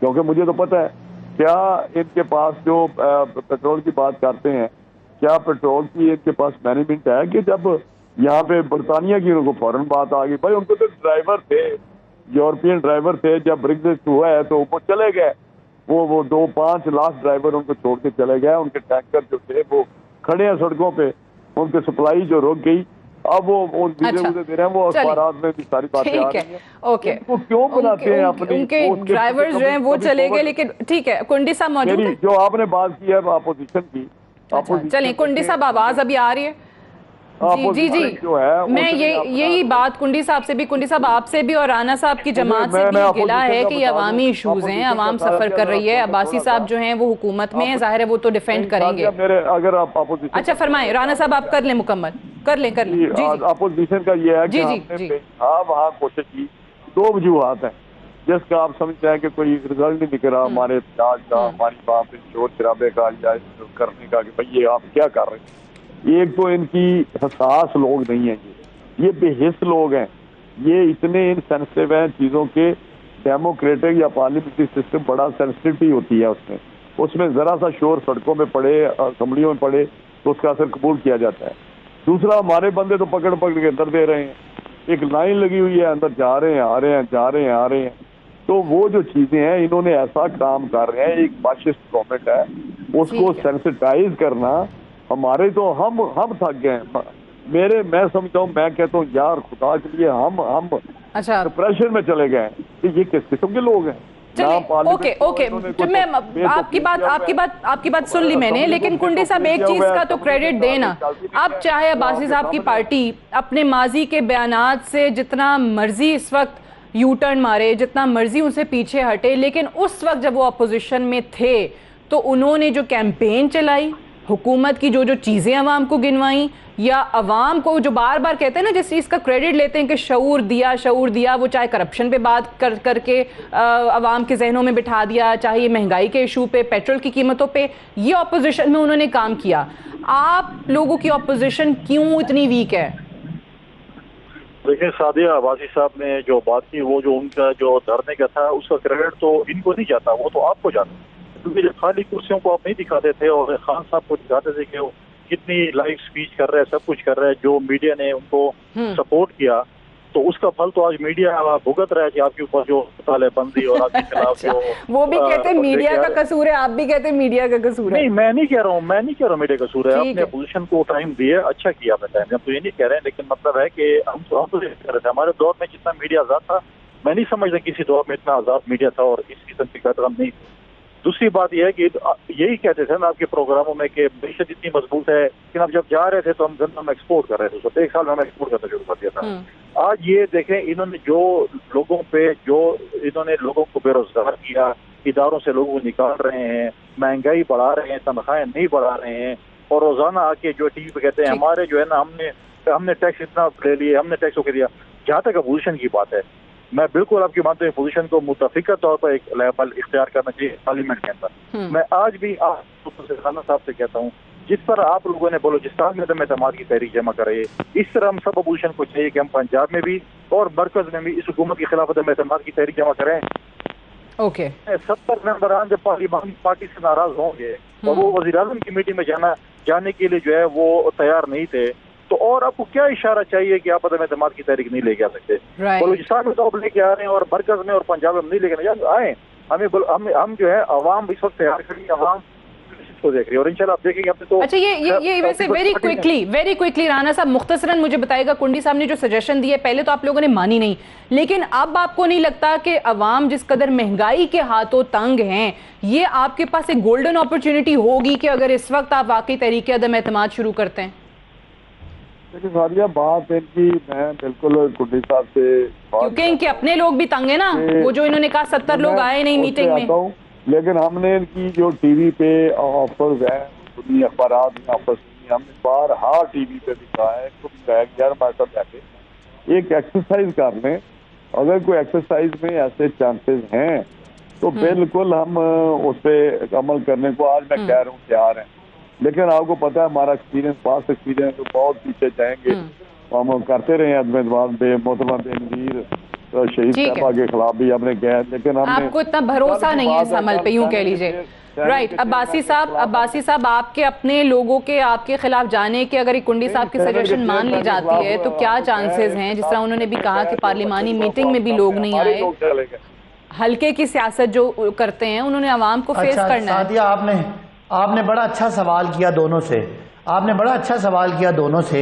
کیونکہ مجھے تو پتہ ہے کیا ان کے پاس جو پیٹرول کی بات کرتے ہیں, کیا پیٹرول کی ان کے پاس مینجمنٹ ہے کہ جب یہاں پہ برطانیہ کی ان کو فوراً بات آ گئی. بھائی ان کو تو ڈرائیور تھے, یورپین ڈرائیور تھے, جب بریگزٹ ہوا ہے تو وہ چلے گئے, وہ 2-5 لاکھ ڈرائیور ان کو چھوڑ کے چلے گئے. ان کے ٹینکر جو تھے وہ کھڑے ہیں سڑکوں پہ, ان کی سپلائی جو رک گئی. اب وہ دے رہے ہیں, وہ اخبارات میں بھی ساری باتیں آ رہی ہیں. اوکے, وہ کیوں بناتے ہیں اپنی, ان کے ڈرائیور جو ہیں وہ چلے گئے. لیکن ٹھیک ہے, کنڈی صاحب موجود ہیں جو آپ نے بات کی ہے اپوزیشن کی. چلیں کنڈی صاحب آواز ابھی آ رہی ہے. جی جی میں یہی بات کنڈی صاحب سے بھی, کنڈی صاحب آپ سے بھی اور رانا صاحب کی جماعت سے بھی گلا ہے کہ یہ عوامی ایشوز ہیں, عوام سفر کر رہی ہے. عباسی صاحب جو ہیں وہ حکومت میں ہیں, ظاہر ہے وہ تو ڈیفینڈ کریں گے. اگر آپ اپوزیشن, اچھا فرمائیں رانا صاحب, آپ کر لیں مکمل, کر لیں. اپوزیشن کا یہ ہے کہ ہم نے وہاں کوشش کی. 2 وجوہات ہیں جس کا آپ سمجھتے ہیں کہ کوئی رزلٹ نہیں دکھ رہا ہمارے احتجاج کا, ہماری وہاں پہ شور شرابے کا یا کرنے کا کہ بھائی یہ آپ کیا کر رہے ہیں. ایک تو ان کی حساس لوگ نہیں ہیں, یہ بے حس لوگ ہیں, یہ اتنے انسینسٹیو ہیں چیزوں کے. ڈیموکریٹک یا پارلیمنٹری سسٹم بڑا سینسٹیوٹی ہوتی ہے اس میں ذرا سا شور سڑکوں میں پڑے, اسمبلیوں میں پڑے تو اس کا اثر قبول کیا جاتا ہے. دوسرا, ہمارے بندے تو پکڑ کے اندر دے رہے ہیں, ایک لائن لگی ہوئی ہے, اندر جا رہے ہیں آ رہے ہیں, جا رہے ہیں آ رہے ہیں. تو وہ جو چیزیں ہیں انہوں نے ایسا کام کر رہے ہیں, ایک فاشسٹ گورنمنٹ ہے, اس کو سینسٹائز کرنا ہمارے تو ہم تھک گئے ہیں. میں سمجھتا ہوں, میں کہتا ہوں یار خدا کے لیے ہم ڈپریشن میں چلے گئے ہیں کہ یہ کس قسم کے لوگ ہیں. اوکے میں آپ کی بات سن لی میں نے, لیکن کنڈی صاحب ایک چیز کا تو کریڈٹ دینا. اب چاہے عباسی صاحب کی پارٹی اپنے ماضی کے بیانات سے جتنا مرضی اس وقت یو ٹرن مارے, جتنا مرضی ان سے پیچھے ہٹے, لیکن اس وقت جب وہ اپوزیشن میں تھے تو انہوں نے جو کیمپین چلائی, حکومت کی جو چیزیں عوام کو گنوائیں, یا عوام کو جو بار بار کہتے ہیں نا, جس چیز کا کریڈٹ لیتے ہیں کہ شعور دیا, وہ چاہے کرپشن پہ بات کر کے عوام کے ذہنوں میں بٹھا دیا, چاہے یہ مہنگائی کے ایشو پہ, پیٹرول کی قیمتوں پہ, یہ اپوزیشن میں انہوں نے کام کیا. آپ لوگوں کی اپوزیشن کیوں اتنی ویک ہے؟ دیکھیں سعدیہ, عباسی صاحب نے جو بات کی, وہ جو ان کا جو دھرنے کا تھا اس کا کریڈٹ تو ان کو نہیں جاتا, وہ تو آپ کو جاتا, کیونکہ خالی کرسیوں کو آپ نہیں دکھاتے تھے اور خان صاحب کو دکھاتے تھے کہ وہ کتنی لائیو سپیچ کر رہے ہیں, سب کچھ کر رہے ہیں, جو میڈیا نے ان کو سپورٹ کیا. تو اس کا پھل تو آج میڈیا بھگت رہا ہے کہ آپ کے اوپر جو تالے بندی اور آپ کے خلاف جو وہ بھی کہتے ہیں میڈیا کا قصور ہے, آپ بھی کہتے ہیں میڈیا کا قصور ہے. نہیں, میں نہیں کہہ رہا ہوں میڈیا کا قصور ہے. اپنے اپوزیشن کو ٹائم دیا, اچھا کیا آپ نے ٹائم, ہم تو یہ نہیں کہہ رہے ہیں, لیکن مطلب ہے کہ ہم تو کہہ رہے تھے ہمارے دور میں جتنا میڈیا آزاد تھا, میں نہیں سمجھتا کسی دور میں اتنا آزاد میڈیا تھا اور اس قسم کی قدر نہیں تھی. दूसरी बात यह है कि यही कहते थे ना आपके प्रोग्रामों में कि मीशत इतनी मजबूत है, लेकिन अब जब जा रहे थे तो हम एक्सपोर्ट कर रहे थे, तो 1 साल में हम एक्सपोर्ट करना शुरू कर दिया था। आज ये देखें, इन्होंने जो लोगों को बेरोजगार किया, इदारों से लोगों को निकाल रहे हैं, महंगाई बढ़ा रहे हैं, तनख्वाहें नहीं बढ़ा रहे हैं, और रोजाना आके जो टीवी पे कहते हैं हमारे जो है ना हमने टैक्स इतना ले लिए, हमने टैक्स को दिया। जहाँ तक अपोजिशन की बात है, मैं बिल्कुल आपकी मानते हैं पोजीशन को मुतफिका तौर पर एक लेवल इख्तियार करना चाहिए पार्लियामेंट के अंदर। मैं आज भी राना साहब से कहता हूँ, जिस पर आप लोगों ने बलोचिस्तान में अदम एतमाद की तहरीक जमा कराई, इस तरह हम सब अपोजिशन को चाहिए कि हम पंजाब में भी और मरकज में भी इस हुकूमत के खिलाफ अदम एतमाद की तहरीक जमा करें। ओके 70 मेंबरान जब पार्लियामानी पार्टी से नाराज होंगे और वो वज़ीर-ए-आज़म की मीटिंग में जाने के लिए जो है वो तैयार नहीं थे, तो और आपको क्या इशारा चाहिए कि आप अदम एतमाद की तहरीक नहीं लेके आ सकते? बलूचिस्तान में तो आप लेके आ रहे हैं और मरकज में और पंजाब में नहीं लेके आए। हम जो है अवाम इस वक्त तैयार करेंगे, अवाम को देख रही है और इंशाल्लाह आप देखेंगे अपने तो। अच्छा, ये वैसे वेरी क्विकली राना साहब मुख्तसरन मुझे बताएगा, कुंडी साहब ने जो सजेशन दिए पहले तो आप लोगों ने मानी नहीं, लेकिन अब आपको नहीं लगता कि अवाम जिस कदर महंगाई के हाथों तंग हैं, ये आपके पास एक गोल्डन अपॉर्चुनिटी होगी कि अगर इस वक्त आप वाकई तरीके अदम एतमाद शुरू करते हैं? देखिए सादिया, बात इनकी मैं बिल्कुल कुंडी साहब से, क्योंकि इनके अपने लोग भी तंग है ना, वो जो इन्होंने कहा 70 लोग आए नहीं मीटिंग में, लेकिन हमने इनकी जो टीवी पे ऑफर्स हैं, दुनिया अखबारात में ऑफर्स, हमने बारहा टीवी पे दिखा है, यार हमारे साथ जाके एक एक्सरसाइज कर लें, अगर कोई एक्सरसाइज में ऐसे चांसेस हैं तो बिल्कुल हम उस पर अमल करने को आज मैं कह रहा हूँ तैयार हैं। लेकिन आपको पता है हमारा एक्सपीरियंस, पास्ट एक्सपीरियंस तो बहुत पीछे जाएंगे, हम करते रहे अदम मोहतरमा बेनज़ीर शहीद साहबा के खिलाफ भी हमने कहा, लेकिन आपको इतना भरोसा नहीं है इस अमल पे, यूं कह लीजिए। राइट, अब्बासी साहब आपके अपने लोगों के आपके खिलाफ जाने के अगर कुंडी साहब की सजेशन मान ली जाती है तो क्या चांसेस हैं? जिस तरह उन्होंने भी कहा कि पार्लिमानी मीटिंग में भी लोग नहीं आए, हल्के की सियासत जो करते हैं उन्होंने अवाम को फेस करना है। सादिया, आपने बड़ा अच्छा सवाल किया दोनों से,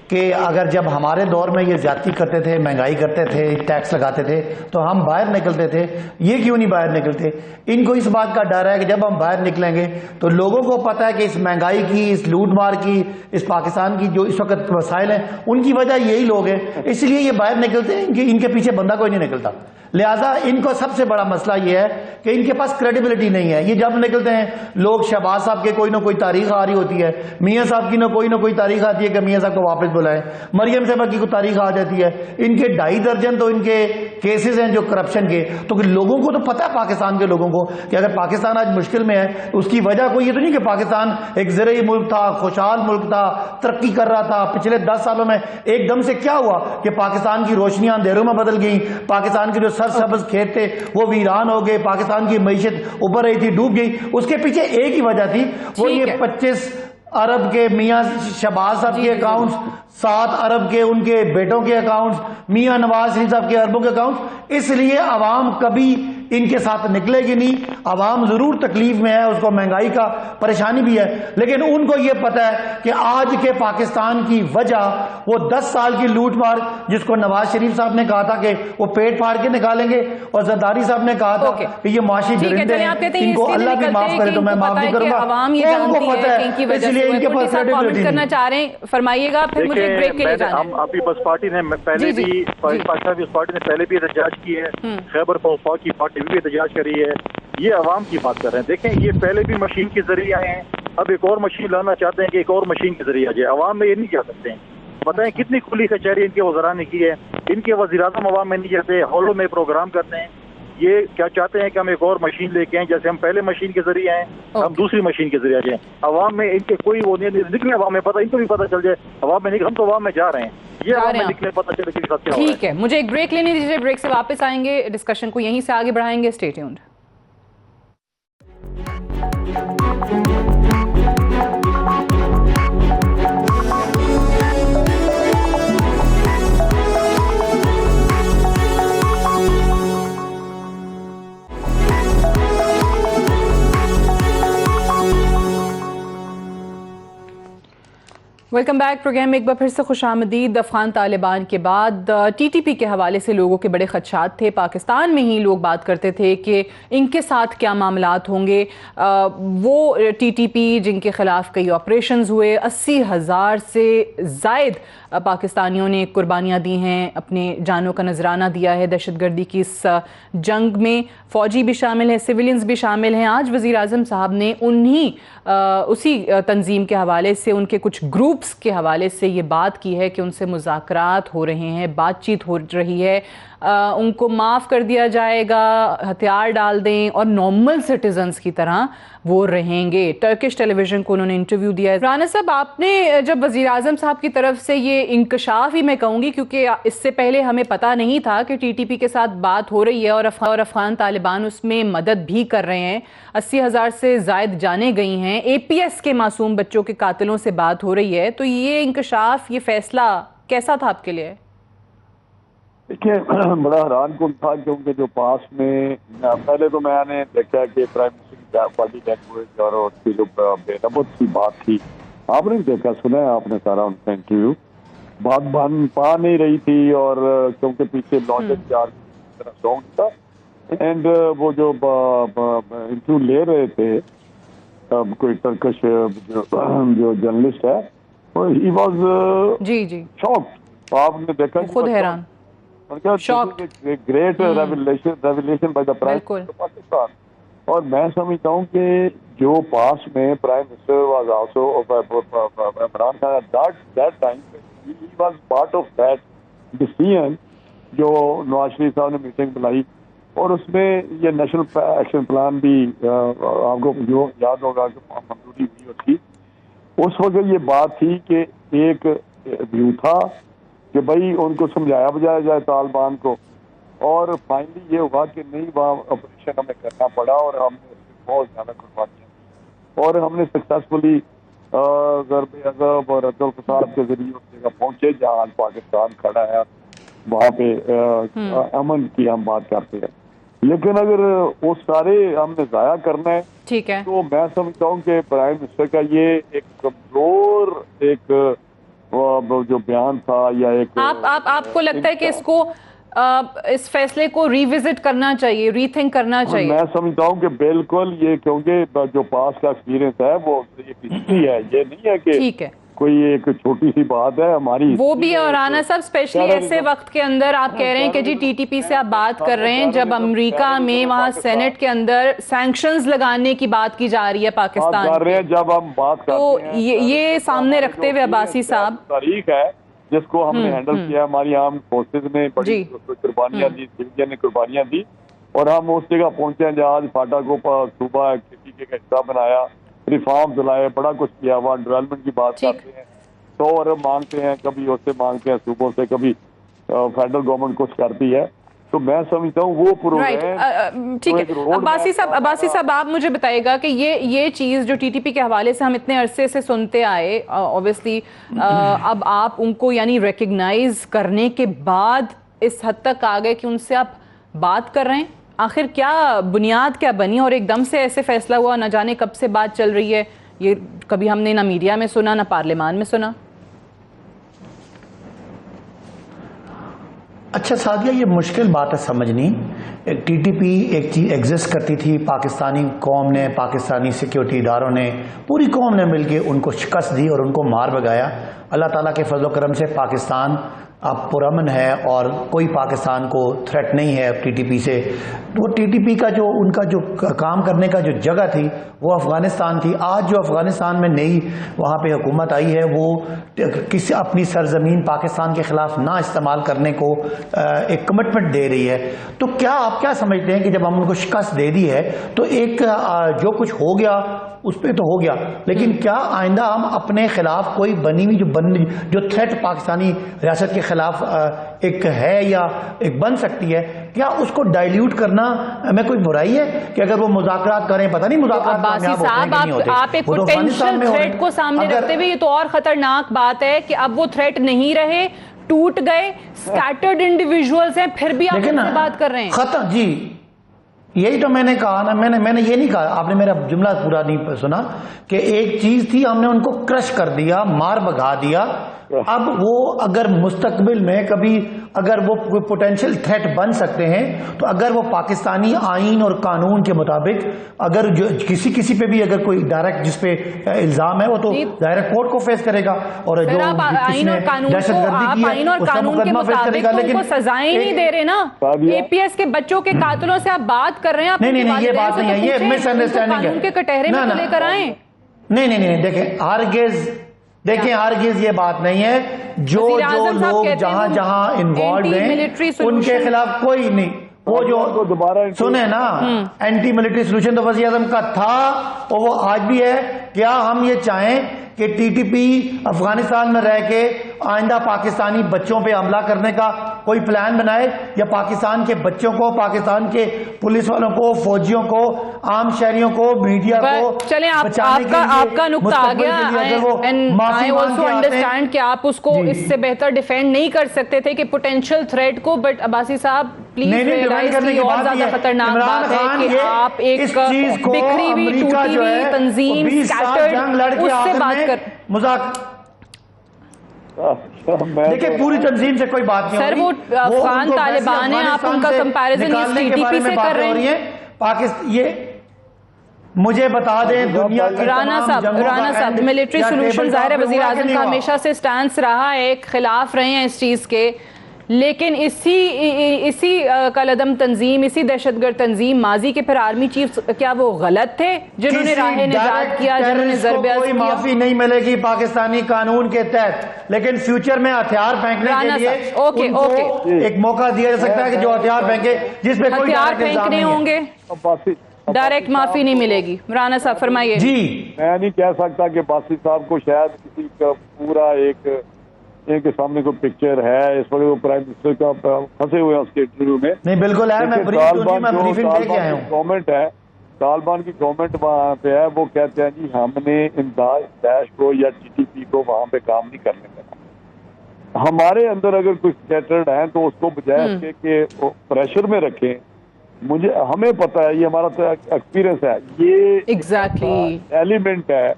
कि अगर जब हमारे दौर में ये ज्यादती करते थे, महंगाई करते थे, टैक्स लगाते थे, तो हम बाहर निकलते थे, ये क्यों नहीं बाहर निकलते? इनको इस बात का डर है कि जब हम बाहर निकलेंगे तो लोगों को पता है कि इस महंगाई की, इस लूट मार की, इस पाकिस्तान की जो इस वक्त वसाइल हैं, उनकी वजह यही लोग हैं, इसलिए ये बाहर निकलते हैं, इनके पीछे बंदा कोई नहीं निकलता। लिहाजा इनको सबसे बड़ा मसला ये है कि इनके पास क्रेडिबिलिटी नहीं है। ये जब निकलते हैं, लोग शहबाज साहब के कोई ना कोई तारीख आ रही होती है, मियाँ साहब की ना कोई तारीख आती है कि मियाँ साहब को वापस बुलाएं, मरियम साहबा की कोई तारीख आ जाती है, इनके 2.5 दर्जन तो इनके केसेस हैं जो करप्शन के। तो लोगों को तो पता है, पाकिस्तान के लोगों को, कि अगर पाकिस्तान आज मुश्किल में है तो उसकी वजह कोई ये तो नहीं कि पाकिस्तान एक ज़राई मुल्क था, खुशहाल मुल्क था, तरक्की कर रहा था। पिछले 10 सालों में एकदम से क्या हुआ कि पाकिस्तान की रोशनियां अंधेरों में बदल गई, पाकिस्तान के जो सरसब्ज खेत थे वो वीरान हो गए, पाकिस्तान की मईशत ऊपर रही थी, डूब गई। उसके पीछे एक ही वजह थी, वो ये 25 अरब के मियाँ शहबाज साहब के अकाउंट्स, 7 अरब के उनके बेटों के अकाउंट्स, मियाँ नवाज शरीफ साहब के अरबों के अकाउंट्स। इसलिए अवाम कभी इनके साथ निकलेगी नहीं। अवाम जरूर तकलीफ में है, उसको महंगाई का परेशानी भी है, लेकिन उनको ये पता है कि आज के पाकिस्तान की वजह वो 10 साल की लूट मार, जिसको नवाज शरीफ साहब ने कहा था कि वो पेट फाड़ के निकालेंगे, और जरदारी साहब ने कहा था कि ये माशी दरिंदे हैं, इनको अल्लाह भी माफ करे तो मैं माफ नहीं करूंगा। उनको पता है, इसलिए इनके पास क्रेडिबिलिटी करना चाह रहे हैं। फरमाइएगा, फिर मुझे ब्रेक के लिए जाना है। आप पीपल्स पार्टी ने पहले भी, पाकिस्तान पीपल्स पार्टी ने पहले भी एहतजाज की है, खैबर पख्तूनख्वा की पार्टी भी एहतजाज करी है। ये अवाम की बात कर रहे हैं। देखें, ये पहले भी मशीन के जरिए आए हैं, अब एक और मशीन लाना चाहते हैं कि एक और मशीन के जरिए आ जाए। अवाम में ये नहीं जा सकते हैं। बताएं कितनी खुली कचहरी इनके वज़रा ने की है, इनके वज़ीर-ए-आज़म अवाम में नहीं जाते, हॉलों में प्रोग्राम करते हैं। ये क्या चाहते हैं कि हम एक और मशीन लेके आए, जैसे हम पहले मशीन के जरिए आए, हम दूसरी मशीन के जरिए आ जाए। अवाम में इनके कोई वो नहीं निकले, अवाम में पता, इनको भी पता चल जाए अवाम में निकले, हम तो अवाम में जा रहे हैं, ये अवाम में निकले पता चले कि क्या। ठीक है, मुझे एक ब्रेक लेने दीजिए, ब्रेक से वापस आएंगे, डिस्कशन को यहीं से आगे बढ़ाएंगे। Stay tuned. Welcome back program में एक बार फिर से खुशामदीद। अफगान तालिबान के बाद टीटीपी के हवाले से लोगों के बड़े खदशात थे। पाकिस्तान में ही लोग बात करते थे कि इनके साथ क्या मामलात होंगे। वो टीटीपी जिनके खिलाफ कई ऑपरेशंस हुए, 80,000 से ज़ायद पाकिस्तानियों ने कुर्बानियाँ दी हैं, अपने जानों का नजराना दिया है दहशतगर्दी की इस जंग में। फ़ौजी भी शामिल हैं, सिविलियंस भी शामिल हैं। आज वज़ीर आज़म साहब ने उसी तंजीम के हवाले से, उनके कुछ ग्रुप्स के हवाले से ये बात की है कि उनसे मुज़ाकरात हो रहे हैं, बातचीत हो रही है, उनको माफ़ कर दिया जाएगा, हथियार डाल दें और नॉर्मल सिटीजन्स की तरह वो रहेंगे। टर्किश टेलीविज़न को उन्होंने इंटरव्यू दिया है। राना साहब, आपने जब वज़ीर आज़म साहब की तरफ से ये इंकशाफ ही मैं कहूँगी, क्योंकि इससे पहले हमें पता नहीं था कि टीटीपी के साथ बात हो रही है और अफ़गान तालिबान उसमें मदद भी कर रहे हैं, 80,000 से ज़ायद जाने गई हैं, APS के मासूम बच्चों के कातिलों से बात हो रही है, तो ये इंकशाफ, ये फ़ैसला कैसा था आपके लिए? देखिए, बड़ा हैरान कन था, क्योंकि जो पास में पहले तो मैंने देखा कि प्राइम मिनिस्टर की बॉडी लैंग्वेज और उसकी जो बेनबत की बात थी, आपने देखा, सुना है आपने सारा उनका इंटरव्यू, बात बन पा नहीं रही थी, और क्योंकि पीछे लॉन्च तरह सॉन्ग था, एंड वो जो इंटरव्यू ले रहे थे कोई टर्किश जो जर्नलिस्ट है, ही वाज जी शॉक्ड। आपने देखा, खुद हैरान, great revelation by the prime minister Pakistan. और मैं समझता हूँ कि जो पास में prime minister was also Imran Khan that time, he was part of that decision जो नवाज शरीफ साहब ने मीटिंग बुलाई, और उसमें ये नेशनल एक्शन प्लान भी आपको जो याद होगा कि मंजूरी हुई उसकी। उस वक्त ये बात थी कि एक व्यू था कि भाई उनको समझाया बुझाया जाए तालिबान को, और फाइनली ये हुआ कि नहीं, वहाँ ऑपरेशन हमें करना पड़ा और हमने बहुत ज़्यादा कुर्बानियाँ, और हमने सक्सेसफुली ज़रब और रद्दुल फसाद के जरिए उस जगह पहुँचे जहाँ आज पाकिस्तान खड़ा है। वहाँ पे अमन की हम बात करते हैं, लेकिन अगर वो सारे हमने ज़ाया करना है, ठीक है, तो मैं समझता हूँ कि प्राइम मिनिस्टर का ये एक कमजोर एक जो बयान था, या एक आपको लगता है कि इसको इस फैसले को रिविजिट करना चाहिए, रीथिंक करना चाहिए? मैं समझता हूँ कि बिल्कुल, ये क्योंकि जो पास का एक्सपीरियंस है वो एक हिस्ट्री है, ये नहीं है कि ठीक है कोई एक छोटी सी बात है हमारी, वो भी। और राना साहब, स्पेशली ऐसे वक्त के अंदर आप कह रहे हैं कि जी टीटीपी से आप बात कर रहे हैं, जब अमेरिका में वहाँ सेनेट के अंदर सैंक्शंस लगाने की बात की जा रही है पाकिस्तान कर रहे हैं, जब हम बात करते तो हैं, ये सामने रखते हुए अब्बासी साहब, तारीख है जिसको हमने हैंडल किया, हमारी आर्म फोर्सेज ने बड़ी कुर्बानियां दी, सिविलियन ने कुर्बानियां दी, और हम उस जगह पहुंचे जहाँ आज फाटा को सूबा के हिस्सा बनाया, रिफॉर्म्स लाए, बड़ा कुछ किया, वहाँ डेवलपमेंट की बात करते हैं, तो और मांगते हैं, कभी उससे मांगते हैं सूबों से, कभी फेडरल गवर्नमेंट कुछ करती है, तो मैं समझता हूँ वो प्रोग्राम ठीक है। अब्बासी साहब, आप मुझे बताइएगा कि ये चीज़ जो टीटीपी के हवाले से हम इतने अरसे से सुनते आए, ऑब्वियसली अब आप उनको यानी रिकग्नाइज करने के बाद इस हद तक आ गए कि उनसे आप बात कर रहे हैं, आखिर क्या बुनियाद क्या बनी और एकदम से ऐसे फैसला हुआ? न जाने कब से बात चल रही है, ये कभी हमने ना मीडिया में सुना, ना पार्लियामान में सुना। अच्छा सादिया, ये मुश्किल बात है समझनी। टीटीपी एक चीज़ एग्जिस्ट करती थी, पाकिस्तानी कौम ने, पाकिस्तानी सिक्योरिटी इदारों ने, पूरी कौम ने मिलकर उनको शिकस्त दी और उनको मार भगाया। अल्लाह ताला के फजल करम से पाकिस्तान अब पुरअमन है और कोई पाकिस्तान को थ्रेट नहीं है टीटीपी से। वो टीटीपी का जो उनका जो काम करने का जो जगह थी वो अफ़गानिस्तान थी। आज जो अफ़गानिस्तान में नई वहाँ पे हुकूमत आई है, वो किसी अपनी सरजमीन पाकिस्तान के ख़िलाफ़ ना इस्तेमाल करने को एक कमिटमेंट दे रही है। तो क्या आप क्या समझते हैं कि जब हम उनको शिकस्त दे दी है तो एक जो कुछ हो गया उस पर तो हो गया, लेकिन क्या आइंदा हम अपने खिलाफ कोई बनी हुई जो थ्रेट पाकिस्तानी रियासत के खिलाफ एक है या एक बन सकती है, क्या उसको डाइल्यूट करना में कोई बुराई है कि अगर वो मुज़ाकरात करें? पता नहीं मुज़ाकरात आप एक पोटेंशियल थ्रेट को सामने रखते हुए, ये तो और खतरनाक बात है कि अब वो थ्रेट नहीं रहे, टूट गए, स्कैटर्ड इंडिविजुअल्स हैं, फिर भी आप उनसे बात कर रहे हैं। खत्म जी, یہی تو میں نے کہا نا، میں نے یہ نہیں کہا، آپ نے میرا جملہ پورا نہیں سنا، کہ ایک چیز تھی ہم نے ان کو کرش کر دیا، مار بھگا دیا. اب وہ اگر مستقبل میں کبھی اگر وہ کوئی پوٹینشیل تھریٹ بن سکتے ہیں تو اگر وہ پاکستانی آئین اور قانون کے مطابق اگر جو کسی پہ بھی اگر کوئی ڈائریکٹ جس پہ الزام ہے وہ تو ظاہر کورٹ کو فیس کرے گا، اور جو آئین اور قانون کے مطابق تو ان کو سزائیں نہیں دے رہے نا. اے پی ایس کے بچوں کے قاتلوں سے آپ بات کر رہے ہیں. نہیں یہ بات نہیں ہے، یہ مس انڈرسٹینڈنگ ہے. قانون کے کٹہرے میں لے کر آئیں. نہیں دیکھیں ہرگز یہ بات نہیں ہے. جو لوگ جہاں انوالوڈ ہیں ان کے خلاف کوئی نہیں. وہ جو دوبارہ سنیں نا، اینٹی ملٹری سولوشن تو وزیر اعظم کا تھا اور وہ آج بھی ہے. کیا ہم یہ چاہیں کہ ٹی ٹی پی افغانستان میں رہ کے آئندہ پاکستانی بچوں پہ حملہ کرنے کا کوئی پلان بنائے، یا پاکستان کے بچوں کو، پاکستان کے پولیس والوں کو، فوجیوں کو، عام شہریوں کو، میڈیا کو چلیں آپ کا نقطہ آ گیا. I also understand کہ آپ اس کو اس سے بہتر ڈیفینڈ نہیں کر سکتے تھے کہ پوٹینشیل تھریٹ کو، بٹ عباسی صاحب پلیز ریئلائز کی اور زیادہ خطرناک بات ہے کہ آپ ایک بکھری ہوئی ٹوٹی ہوئی تنظیم اسکیٹرڈ اس سے بات کر دیکھیں پوری تنظیم سے کوئی بات نہیں. سر وہ افغان طالبان ہیں، آپ ان کا کمپیریزن اس ٹی ٹی پی سے کر رہے ہیں. پاکستان یہ مجھے بتا دیں دنیا کی رانا صاحب ملٹری سولوشن ظاہر وزیر اعظم کا ہمیشہ سے سٹانس رہا ہے، خلاف رہے ہیں اس چیز کے، لیکن اسی کالعدم تنظیم، اسی دہشت گرد تنظیم ماضی کے پھر آرمی چیف کیا وہ غلط تھے جنہوں نے راہ نجات کیا، جنہوں نے ضرب عزم کوئی کیا؟ معافی نہیں ملے گی پاکستانی قانون کے تحت، لیکن فیوچر میں ہتھیار پھینکنے کے لیے ان کو ایک موقع دیا جا سکتا ہے کہ جو ہتھیار پھینکے، جس پہ کوئی ہتھیار پھینکنے ہوں گے، ڈائریکٹ معافی نہیں ملے گی. رانا صاحب فرمائیے. جی میں نہیں کہہ سکتا کہ باسی صاحب کو شاید کسی کا پورا ایک کے سامنے کوئی پکچر ہے اس وقت وہ پرائم منسٹر کا پھنسے ہوئے ہیں اس کے انٹرویو میں. نہیں بالکل ہے، میں بریفنگ لے کے آیا ہوں. گورنمنٹ ہے، طالبان کی گورنمنٹ وہاں پہ ہے، وہ کہتے ہیں جی ہم نے داعش کو یا ٹی ٹی پی کو وہاں پہ کام نہیں کرنے دینا. ہمارے اندر اگر کوئی اسکیٹرڈ ہیں تو اس کو بجائے اس کے کہ پریشر میں رکھیں. ہمیں پتہ ہے، یہ ہمارا ایکسپیرئنس ہے، یہ ایلیمنٹ ہے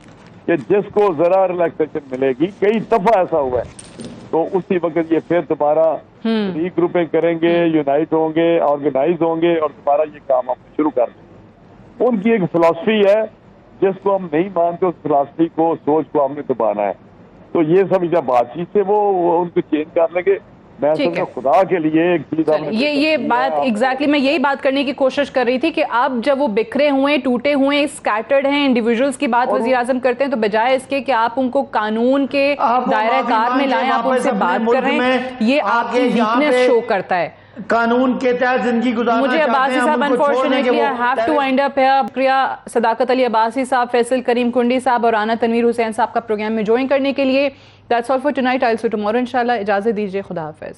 کہ جس کو ذرا ریلیکسیشن ملے گی، کئی دفعہ ایسا ہوا ہے، تو اسی وقت یہ پھر دوبارہ ری گروپنگ کریں گے، یونائٹ ہوں گے، آرگنائز ہوں گے اور دوبارہ یہ کام ہم شروع کر دیں گے. ان کی ایک فلاسفی ہے جس کو ہم نہیں مانتے، اس فلاسفی کو، سوچ کو ہم نے دبانا ہے. تو یہ سب جب بات چیت سے وہ ان کو چینج کر لیں گے. میں سمجھتا خدا کے لیے ایک چیز یہ بات ایگزیکٹلی میں یہی بات کرنے کی کوشش کر رہی تھی کہ اب جب وہ بکھرے ہوئے، ٹوٹے ہوئے، اسکیٹرڈ ہیں، انڈیویجولز کی بات وزیر اعظم کرتے ہیں، تو بجائے اس کے کہ آپ ان کو قانون کے دائرہ کار میں لائیں، آپ ان سے بات کر رہے ہیں، یہ آپ کی ویکنس شو کرتا ہے. قانون کے تحت زندگی گزارنا مجھے عباسی صاحب unfortunately I have to wind up here. شکریہ صداقت علی عباسی صاحب، فیصل کریم کنڈی صاحب اور رانا تنویر حسین صاحب کا پروگرام میں جوائن کرنے کے لیے. That's all for tonight. I'll see you tomorrow انشاءاللہ. اجازت دیجیے، خدا حافظ.